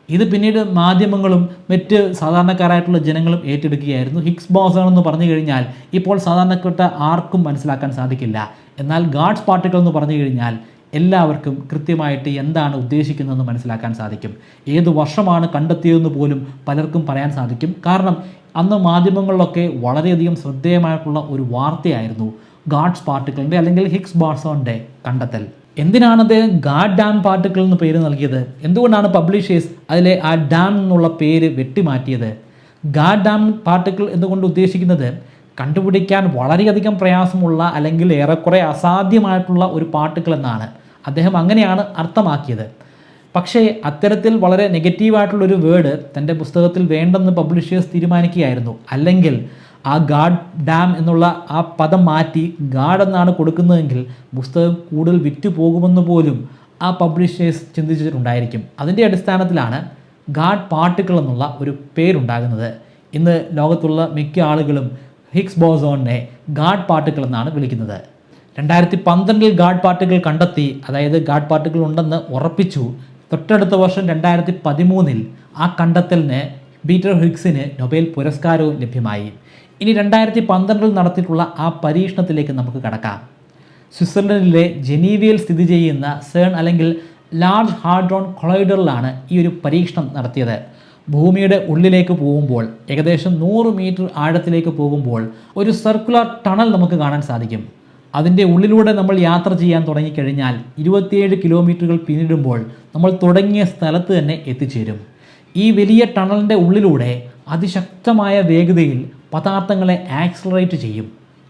ഇത് പിന്നീട് മാധ്യമങ്ങളും മറ്റ് സാധാരണക്കാരായിട്ടുള്ള ജനങ്ങളും ഏറ്റെടുക്കുകയായിരുന്നു. ഹിഗ്സ് ബോസോൺ എന്ന് പറഞ്ഞു കഴിഞ്ഞാൽ ഇപ്പോൾ സാധാരണപ്പെട്ട ആർക്കും മനസ്സിലാക്കാൻ സാധിക്കില്ല. എന്നാൽ ഗാഡ്സ് പാർട്ടിക്കിൾ എന്ന് പറഞ്ഞു കഴിഞ്ഞാൽ എല്ലാവർക്കും കൃത്യമായിട്ട് എന്താണ് ഉദ്ദേശിക്കുന്നതെന്ന് മനസ്സിലാക്കാൻ സാധിക്കും. ഏത് വർഷമാണ് കണ്ടെത്തിയതെന്ന് പോലും പലർക്കും പറയാൻ സാധിക്കും. കാരണം അന്ന് മാധ്യമങ്ങളിലൊക്കെ വളരെയധികം ശ്രദ്ധേയമായിട്ടുള്ള ഒരു വാർത്തയായിരുന്നു ഗാഡ്സ് പാർട്ടിക്കിളിൻ്റെ അല്ലെങ്കിൽ ഹിഗ്സ് ബോസോണിൻ്റെ കണ്ടെത്തൽ. എന്തിനാണ് അദ്ദേഹം ഗാഡ് ഡാം പാർട്ടിക്കിൾ എന്ന് പേര് നൽകിയത്? എന്തുകൊണ്ടാണ് പബ്ലിഷേഴ്സ് അതിലെ ആ ഡാം എന്നുള്ള പേര് വെട്ടിമാറ്റിയത്? ഗാഡ് ഡാം പാർട്ടിക്കിൾ എന്നുകൊണ്ട് ഉദ്ദേശിക്കുന്നത് കണ്ടുപിടിക്കാൻ വളരെയധികം പ്രയാസമുള്ള അല്ലെങ്കിൽ ഏറെക്കുറെ അസാധ്യമായിട്ടുള്ള ഒരു പാർട്ടിക്കിൾ എന്നാണ്. അദ്ദേഹം അങ്ങനെയാണ് അർത്ഥമാക്കിയത്. പക്ഷേ അത്തരത്തിൽ വളരെ നെഗറ്റീവായിട്ടുള്ളൊരു വേർഡ് തൻ്റെ പുസ്തകത്തിൽ വേണ്ടെന്ന് പബ്ലിഷേഴ്സ് തീരുമാനിക്കുകയായിരുന്നു. അല്ലെങ്കിൽ ആ ഗാഡ് ഡാം എന്നുള്ള ആ പദം മാറ്റി ഗാഡ് എന്നാണ് കൊടുക്കുന്നതെങ്കിൽ പുസ്തകം കൂടുതൽ വിറ്റ് പോകുമെന്ന് പോലും ആ പബ്ലിഷേഴ്സ് ചിന്തിച്ചിട്ടുണ്ടായിരിക്കും. അതിൻ്റെ അടിസ്ഥാനത്തിലാണ് ഗാഡ് പാർട്ടിക്കിൾ എന്നുള്ള ഒരു പേരുണ്ടാകുന്നത്. ഇന്ന് ലോകത്തുള്ള മിക്ക ആളുകളും ഹിഗ്സ് ബോസോണിനെ ഗാഡ് പാർട്ടിക്കിൾ എന്നാണ് വിളിക്കുന്നത്. 2012 ഗാഡ് പാർട്ടിക്കിൾ കണ്ടെത്തി, അതായത് ഗാഡ് പാർട്ടിക്കിൾ ഉണ്ടെന്ന് ഉറപ്പിച്ചു. തൊട്ടടുത്ത വർഷം 2013 ആ കണ്ടെത്തലിന് പീറ്റർ ഹിഗ്സിന് നൊബേൽ പുരസ്കാരവും ലഭ്യമായി. ഇനി 2012 നടത്തിയിട്ടുള്ള ആ പരീക്ഷണത്തിലേക്ക് നമുക്ക് കടക്കാം. സ്വിറ്റ്സർലൻഡിലെ ജനീവയിൽ സ്ഥിതി ചെയ്യുന്ന സേൺ അല്ലെങ്കിൽ ലാർജ് ഹാഡ്രോൺ കൊളൈഡറിലാണ് ഈ ഒരു പരീക്ഷണം നടത്തിയത്. ഭൂമിയുടെ ഉള്ളിലേക്ക് പോകുമ്പോൾ, ഏകദേശം 100 മീറ്റർ ആഴത്തിലേക്ക് പോകുമ്പോൾ ഒരു സർക്കുലർ ടണൽ നമുക്ക് കാണാൻ സാധിക്കും. അതിൻ്റെ ഉള്ളിലൂടെ നമ്മൾ യാത്ര ചെയ്യാൻ തുടങ്ങിക്കഴിഞ്ഞാൽ 27 കിലോമീറ്ററുകൾ പിന്നിടുമ്പോൾ നമ്മൾ തുടങ്ങിയ സ്ഥലത്ത് തന്നെ എത്തിച്ചേരും. ഈ വലിയ ടണലിൻ്റെ ഉള്ളിലൂടെ അതിശക്തമായ വേഗതയിൽ പദാർത്ഥങ്ങളെ ആക്സലറേറ്റ് ചെയ്യും.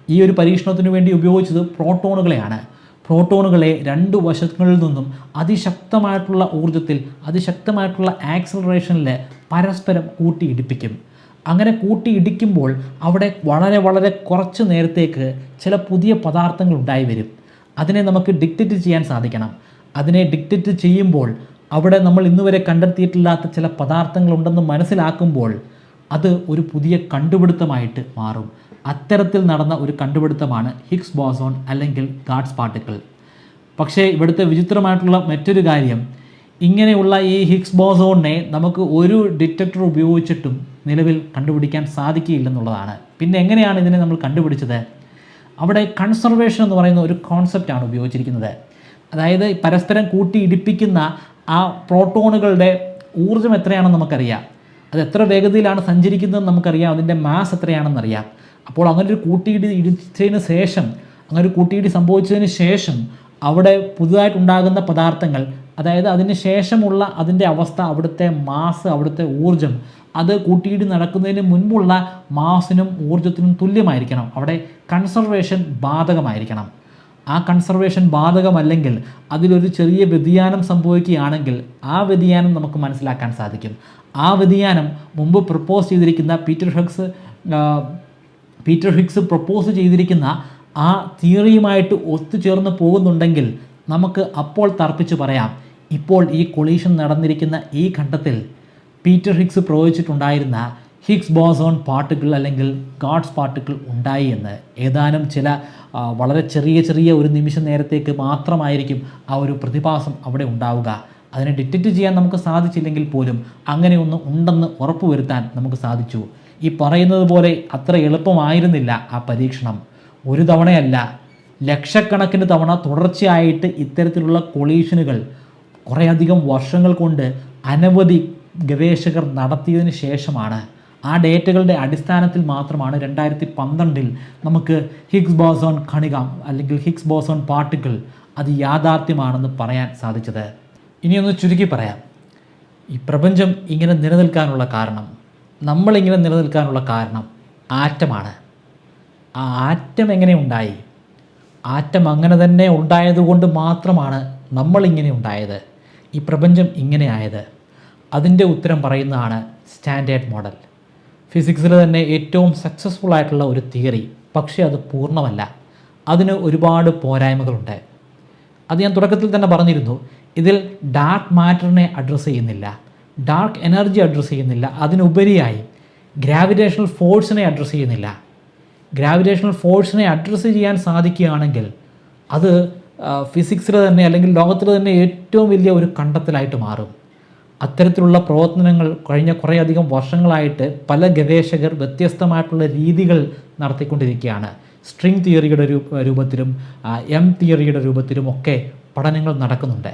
ഈ ഒരു പരീക്ഷണത്തിന് വേണ്ടി ഉപയോഗിച്ചത് പ്രോട്ടോണുകളെയാണ്. പ്രോട്ടോണുകളെ 2 വശങ്ങളിൽ നിന്നും അതിശക്തമായിട്ടുള്ള ഊർജ്ജത്തിൽ, അതിശക്തമായിട്ടുള്ള ആക്സലറേഷനിൽ പരസ്പരം കൂട്ടിയിടിപ്പിക്കും. അങ്ങനെ കൂട്ടിയിടിക്കുമ്പോൾ അവിടെ വളരെ വളരെ കുറച്ച് നേരത്തേക്ക് ചില പുതിയ പദാർത്ഥങ്ങൾ ഉണ്ടായി വരും. അതിനെ നമുക്ക് ഡിക്റ്റേറ്റ് ചെയ്യാൻ സാധിക്കണം. അതിനെ ഡിക്റ്റേറ്റ് ചെയ്യുമ്പോൾ അവിടെ നമ്മൾ ഇന്നുവരെ കണ്ടെത്തിയിട്ടില്ലാത്ത ചില പദാർത്ഥങ്ങളുണ്ടെന്ന് മനസ്സിലാക്കുമ്പോൾ അത് ഒരു പുതിയ കണ്ടുപിടുത്തമായിട്ട് മാറും. അത്തരത്തിൽ നടന്ന ഒരു കണ്ടുപിടുത്തമാണ് ഹിഗ്സ് ബോസോൺ അല്ലെങ്കിൽ ഗാഡ്സ് പാർട്ടിക്കിൾ. പക്ഷേ ഇവിടുത്തെ വിചിത്രമായിട്ടുള്ള മറ്റൊരു കാര്യം, ഇങ്ങനെയുള്ള ഈ ഹിഗ്സ് ബോസോണിനെ നമുക്ക് ഒരു ഡിറ്റക്ടർ ഉപയോഗിച്ചിട്ടും നിലവിൽ കണ്ടുപിടിക്കാൻ സാധിക്കില്ലെന്നുള്ളതാണ്. പിന്നെ എങ്ങനെയാണ് ഇതിനെ നമ്മൾ കണ്ടുപിടിച്ചത്? അവിടെ കൺസർവേഷൻ എന്ന് പറയുന്ന ഒരു കോൺസെപ്റ്റാണ് ഉപയോഗിച്ചിരിക്കുന്നത്. അതായത് പരസ്പരം കൂട്ടിയിടിപ്പിക്കുന്ന ആ പ്രോട്ടോണുകളുടെ ഊർജ്ജം എത്രയാണെന്ന് നമുക്കറിയാം, അത് എത്ര വേഗതയിലാണ് സഞ്ചരിക്കുന്നതെന്ന് നമുക്കറിയാം, അതിൻ്റെ മാസ് എത്രയാണെന്നറിയാം. അപ്പോൾ അങ്ങനെ ഒരു കൂട്ടിയിടി സംഭവിച്ചതിന് ശേഷം അവിടെ പുതുതായിട്ടുണ്ടാകുന്ന പദാർത്ഥങ്ങൾ, അതായത് അതിന് ശേഷമുള്ള അതിൻ്റെ അവസ്ഥ, അവിടുത്തെ മാസ്, അവിടുത്തെ ഊർജ്ജം, അത് കൂട്ടിയിടി നടക്കുന്നതിന് മുൻപുള്ള മാസിനും ഊർജ്ജത്തിനും തുല്യമായിരിക്കണം. അവിടെ കൺസർവേഷൻ ബാധകമായിരിക്കണം. ആ കൺസർവേഷൻ ബാധകമല്ലെങ്കിൽ അതിലൊരു ചെറിയ വ്യതിയാനം സംഭവിക്കുകയാണെങ്കിൽ ആ വ്യതിയാനം നമുക്ക് മനസ്സിലാക്കാൻ സാധിക്കും. ആ വ്യതിയാനം മുമ്പ് പ്രപ്പോസ് ചെയ്തിരിക്കുന്ന പീറ്റർ ഹിഗ്സ് പ്രപ്പോസ് ചെയ്തിരിക്കുന്ന ആ തിയറിയുമായിട്ട് ഒത്തുചേർന്ന് പോകുന്നുണ്ടെങ്കിൽ നമുക്ക് അപ്പോൾ തർപ്പിച്ച് പറയാം, ഇപ്പോൾ ഈ കൊളീഷൻ നടന്നിരിക്കുന്ന ഈ ഘട്ടത്തിൽ പീറ്റർ ഹിഗ്സ് പ്രവചിച്ചിട്ടുണ്ടായിരുന്ന ഹിഗ്സ് ബോസോൺ പാർട്ടിക്കിൾ അല്ലെങ്കിൽ ഗാഡ്സ് പാർട്ടിക്കിൾ ഉണ്ടായി എന്ന്. ഏതാനും ചില വളരെ ചെറിയ ഒരു നിമിഷ നേരത്തേക്ക് മാത്രമായിരിക്കും ആ ഒരു പ്രതിഭാസം അവിടെ ഉണ്ടാവുക. അതിനെ ഡിറ്റക്റ്റ് ചെയ്യാൻ നമുക്ക് സാധിച്ചില്ലെങ്കിൽ പോലും അങ്ങനെയൊന്ന് ഉണ്ടെന്ന് ഉറപ്പുവരുത്താൻ നമുക്ക് സാധിച്ചു. ഈ പറയുന്നത് പോലെ അത്ര എളുപ്പമായിരുന്നില്ല ആ പരീക്ഷണം. ഒരു തവണയല്ല, ലക്ഷക്കണക്കിന് തവണ തുടർച്ചയായിട്ട് ഇത്തരത്തിലുള്ള കൊളീഷനുകൾ കുറേയധികം വർഷങ്ങൾ കൊണ്ട് അനവധി ഗവേഷകർ നടത്തിയതിന് ശേഷമാണ്, ആ ഡേറ്റകളുടെ അടിസ്ഥാനത്തിൽ മാത്രമാണ് 2012 നമുക്ക് ഹിഗ്സ് ബോസോൺ കണിക അല്ലെങ്കിൽ ഹിഗ്സ് ബോസോൺ പാർട്ടിക്കിൾ അത് യാഥാർത്ഥ്യമാണെന്ന് പറയാൻ സാധിച്ചത്. ഇനിയൊന്ന് ചുരുക്കി പറയാം, ഈ പ്രപഞ്ചം ഇങ്ങനെ നിലനിൽക്കാനുള്ള കാരണം, നമ്മളിങ്ങനെ നിലനിൽക്കാനുള്ള കാരണം ആറ്റമാണ്. ആ ആറ്റം എങ്ങനെ ഉണ്ടായി? ആറ്റം അങ്ങനെ തന്നെ ഉണ്ടായതുകൊണ്ട് മാത്രമാണ് നമ്മളിങ്ങനെ ഉണ്ടായത്, ഈ പ്രപഞ്ചം ഇങ്ങനെ ആയത്. അതിൻ്റെ ഉത്തരം പറയുന്നതാണ് സ്റ്റാൻഡേർഡ് മോഡൽ. ഫിസിക്സിൽ തന്നെ ഏറ്റവും സക്സസ്ഫുൾ ആയിട്ടുള്ള ഒരു തിയറി. പക്ഷേ അത് പൂർണ്ണമല്ല, അതിന് ഒരുപാട് പോരായ്മകളുണ്ട്. അത് ഞാൻ തുടക്കത്തിൽ തന്നെ പറഞ്ഞിരുന്നു. ഇതിൽ ഡാർക്ക് മാറ്ററിനെ അഡ്രസ്സ് ചെയ്യുന്നില്ല, ഡാർക്ക് എനർജി അഡ്രസ്സ് ചെയ്യുന്നില്ല, അതിനുപരിയായി ഗ്രാവിറ്റേഷണൽ ഫോഴ്സിനെ അഡ്രസ്സ് ചെയ്യുന്നില്ല. ഗ്രാവിറ്റേഷണൽ ഫോഴ്സിനെ അഡ്രസ്സ് ചെയ്യാൻ സാധിക്കുകയാണെങ്കിൽ അത് ഫിസിക്സിൽ തന്നെ അല്ലെങ്കിൽ ലോകത്തിൽ തന്നെ ഏറ്റവും വലിയ ഒരു കണ്ടെത്തലായിട്ട് മാറും. അത്തരത്തിലുള്ള പ്രവർത്തനങ്ങൾ കഴിഞ്ഞ കുറേയധികം വർഷങ്ങളായിട്ട് പല ഗവേഷകർ വ്യത്യസ്തമായിട്ടുള്ള രീതികൾ നടത്തിക്കൊണ്ടിരിക്കുകയാണ്. സ്ട്രിംഗ് തിയറിയുടെ രൂപത്തിലും എം തിയറിയുടെ രൂപത്തിലും ഒക്കെ പഠനങ്ങൾ നടക്കുന്നുണ്ട്.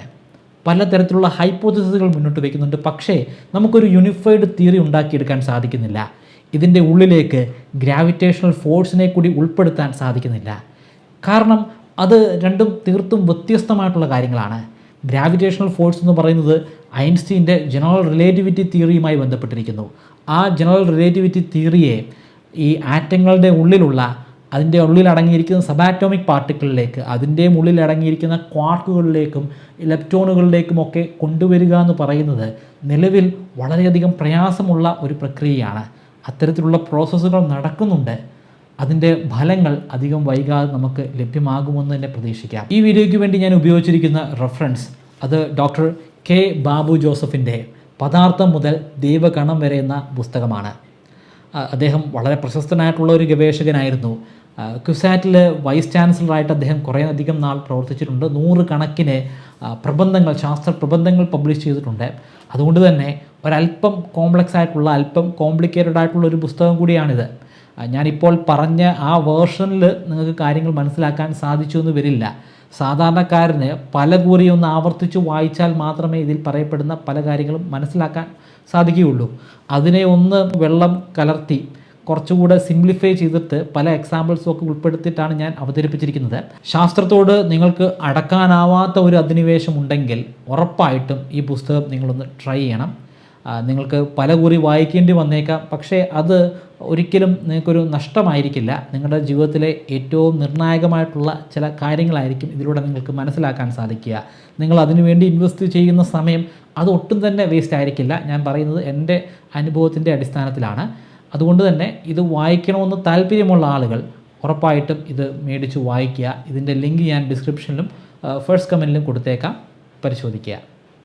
പലതരത്തിലുള്ള ഹൈപ്പോത്തസിസുകൾ മുന്നോട്ട് വയ്ക്കുന്നുണ്ട്. പക്ഷേ നമുക്കൊരു യൂണിഫൈഡ് തിയറി ഉണ്ടാക്കിയെടുക്കാൻ സാധിക്കുന്നില്ല. ഇതിൻ്റെ ഉള്ളിലേക്ക് ഗ്രാവിറ്റേഷണൽ ഫോഴ്സിനെ കൂടി ഉൾപ്പെടുത്താൻ സാധിക്കുന്നില്ല. കാരണം അത് രണ്ടും തീർത്തും വ്യത്യസ്തമായിട്ടുള്ള കാര്യങ്ങളാണ്. ഗ്രാവിറ്റേഷണൽ ഫോഴ്സ് എന്ന് പറയുന്നത് ഐൻസ്റ്റീൻ്റെ ജനറൽ റിലേറ്റിവിറ്റി തിയറിയുമായി ബന്ധപ്പെട്ടിരിക്കുന്നു. ആ ജനറൽ റിലേറ്റിവിറ്റി തിയറിയെ ഈ ആറ്റങ്ങളുടെ ഉള്ളിലുള്ള, അതിൻ്റെ ഉള്ളിൽ അടങ്ങിയിരിക്കുന്ന സബാറ്റോമിക് പാർട്ടിക്കിളിലേക്ക്, അതിൻ്റെ ഉള്ളിൽ അടങ്ങിയിരിക്കുന്ന ക്വാർക്കുകളിലേക്കും ഇലക്ട്രോണുകളിലേക്കുമൊക്കെ കൊണ്ടുവരിക എന്ന് പറയുന്നത് നിലവിൽ വളരെയധികം പ്രയാസമുള്ള ഒരു പ്രക്രിയയാണ്. അത്തരത്തിലുള്ള പ്രോസസ്സുകൾ നടക്കുന്നുണ്ട്. അതിൻ്റെ ഫലങ്ങൾ അധികം വൈകാതെ നമുക്ക് ലഭ്യമാകുമെന്ന് തന്നെ പ്രതീക്ഷിക്കാം. ഈ വീഡിയോയ്ക്ക് വേണ്ടി ഞാൻ ഉപയോഗിച്ചിരിക്കുന്ന റെഫറൻസ് അത് ഡോക്ടർ കെ ബാബു ജോസഫിൻ്റെ പദാർത്ഥം മുതൽ ദൈവഗണം വരെ എന്ന പുസ്തകമാണ്. അദ്ദേഹം വളരെ പ്രശസ്തനായിട്ടുള്ള ഒരു ഗവേഷകനായിരുന്നു. ക്യുസാറ്റിൽ വൈസ് ചാൻസലറായിട്ട് അദ്ദേഹം കുറേയധികം നാൾ പ്രവർത്തിച്ചിട്ടുണ്ട്. 100 കണക്കിന് പ്രബന്ധങ്ങൾ, ശാസ്ത്ര പ്രബന്ധങ്ങൾ പബ്ലിഷ് ചെയ്തിട്ടുണ്ട്. അതുകൊണ്ട് തന്നെ ഒരല്പം കോംപ്ലക്സ് ആയിട്ടുള്ള, അല്പം കോംപ്ലിക്കേറ്റഡ് ആയിട്ടുള്ള ഒരു പുസ്തകം കൂടിയാണിത്. ഞാനിപ്പോൾ പറഞ്ഞ ആ വേർഷനിൽ നിങ്ങൾക്ക് കാര്യങ്ങൾ മനസ്സിലാക്കാൻ സാധിച്ചു എന്ന് വരില്ല. സാധാരണക്കാരന് പല കൂറി ഒന്ന് ആവർത്തിച്ച് വായിച്ചാൽ മാത്രമേ ഇതിൽ പറയപ്പെടുന്ന പല കാര്യങ്ങളും മനസ്സിലാക്കാൻ സാധിക്കുകയുള്ളൂ. അതിനെ ഒന്ന് വെള്ളം കലർത്തി കുറച്ചുകൂടെ സിംപ്ലിഫൈ ചെയ്തിട്ട് പല എക്സാമ്പിൾസും ഒക്കെ ഉൾപ്പെടുത്തിയിട്ടാണ് ഞാൻ അവതരിപ്പിച്ചിരിക്കുന്നത്. ശാസ്ത്രത്തോട് നിങ്ങൾക്ക് അടക്കാനാവാത്ത ഒരു അധിനിവേശം ഉണ്ടെങ്കിൽ ഉറപ്പായിട്ടും ഈ പുസ്തകം നിങ്ങളൊന്ന് ട്രൈ ചെയ്യണം. നിങ്ങൾക്ക് പല കുറി വായിക്കേണ്ടി വന്നേക്കാം, പക്ഷേ അത് ഒരിക്കലും നിങ്ങൾക്കൊരു നഷ്ടമായിരിക്കില്ല. നിങ്ങളുടെ ജീവിതത്തിലെ ഏറ്റവും നിർണായകമായിട്ടുള്ള ചില കാര്യങ്ങളായിരിക്കും ഇതിലൂടെ നിങ്ങൾക്ക് മനസ്സിലാക്കാൻ സാധിക്കുക. നിങ്ങൾ അതിനുവേണ്ടി ഇൻവെസ്റ്റ് ചെയ്യുന്ന സമയം അത് ഒട്ടും തന്നെ വേസ്റ്റ് ആയിരിക്കില്ല. ഞാൻ പറയുന്നത് എൻ്റെ അനുഭവത്തിൻ്റെ അടിസ്ഥാനത്തിലാണ്. അതുകൊണ്ട് തന്നെ ഇത് വായിക്കണമെന്ന് താല്പര്യമുള്ള ആളുകൾ ഉറപ്പായിട്ടും ഇത് മേടിച്ച് വായിക്കുക. ഇതിൻ്റെ ലിങ്ക് ഞാൻ ഡിസ്ക്രിപ്ഷനിലും ഫസ്റ്റ് കമൻറ്റിലും കൊടുത്തേക്കാം, പരിശോധിക്കുക.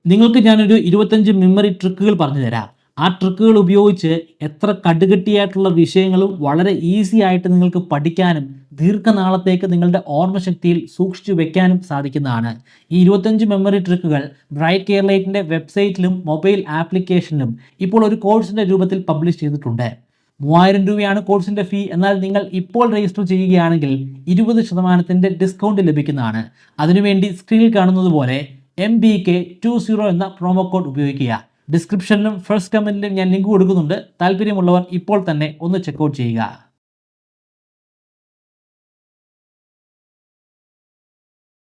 നിങ്ങൾക്ക് ഞാനൊരു 25 മെമ്മറി ട്രിക്കുകൾ പറഞ്ഞു തരാം. ആ ട്രിക്കുകൾ ഉപയോഗിച്ച് എത്ര കടുകട്ടിയായിട്ടുള്ള വിഷയങ്ങളും വളരെ ഈസി ആയിട്ട് നിങ്ങൾക്ക് പഠിക്കാനും ദീർഘനാളത്തേക്ക് നിങ്ങളുടെ ഓർമ്മശക്തിയിൽ സൂക്ഷിച്ചു വെക്കാനും സാധിക്കുന്നതാണ്. ഈ 25 മെമ്മറി ട്രിക്കുകൾ ബ്രൈറ്റ് കേരളൈറ്റിൻ്റെ വെബ്സൈറ്റിലും മൊബൈൽ ആപ്ലിക്കേഷനിലും ഇപ്പോൾ ഒരു കോഴ്സിൻ്റെ രൂപത്തിൽ പബ്ലിഷ് ചെയ്തിട്ടുണ്ട്. 3000 രൂപയാണ് കോഴ്സിൻ്റെ ഫീ. എന്നാൽ നിങ്ങൾ ഇപ്പോൾ രജിസ്റ്റർ ചെയ്യുകയാണെങ്കിൽ 20% ഡിസ്കൗണ്ട് ലഭിക്കുന്നതാണ്. അതിനുവേണ്ടി സ്ക്രീനിൽ കാണുന്നത് പോലെ MBK20 എന്ന പ്രോമോ കോഡ് ഉപയോഗിക്കുക. ഡിസ്ക്രിപ്ഷനിലും ഫസ്റ്റ് കമൻറ്റിലും ഞാൻ ലിങ്ക് കൊടുക്കുന്നുണ്ട്. താല്പര്യമുള്ളവർ ഇപ്പോൾ തന്നെ ഒന്ന് ചെക്കൗട്ട് ചെയ്യുക.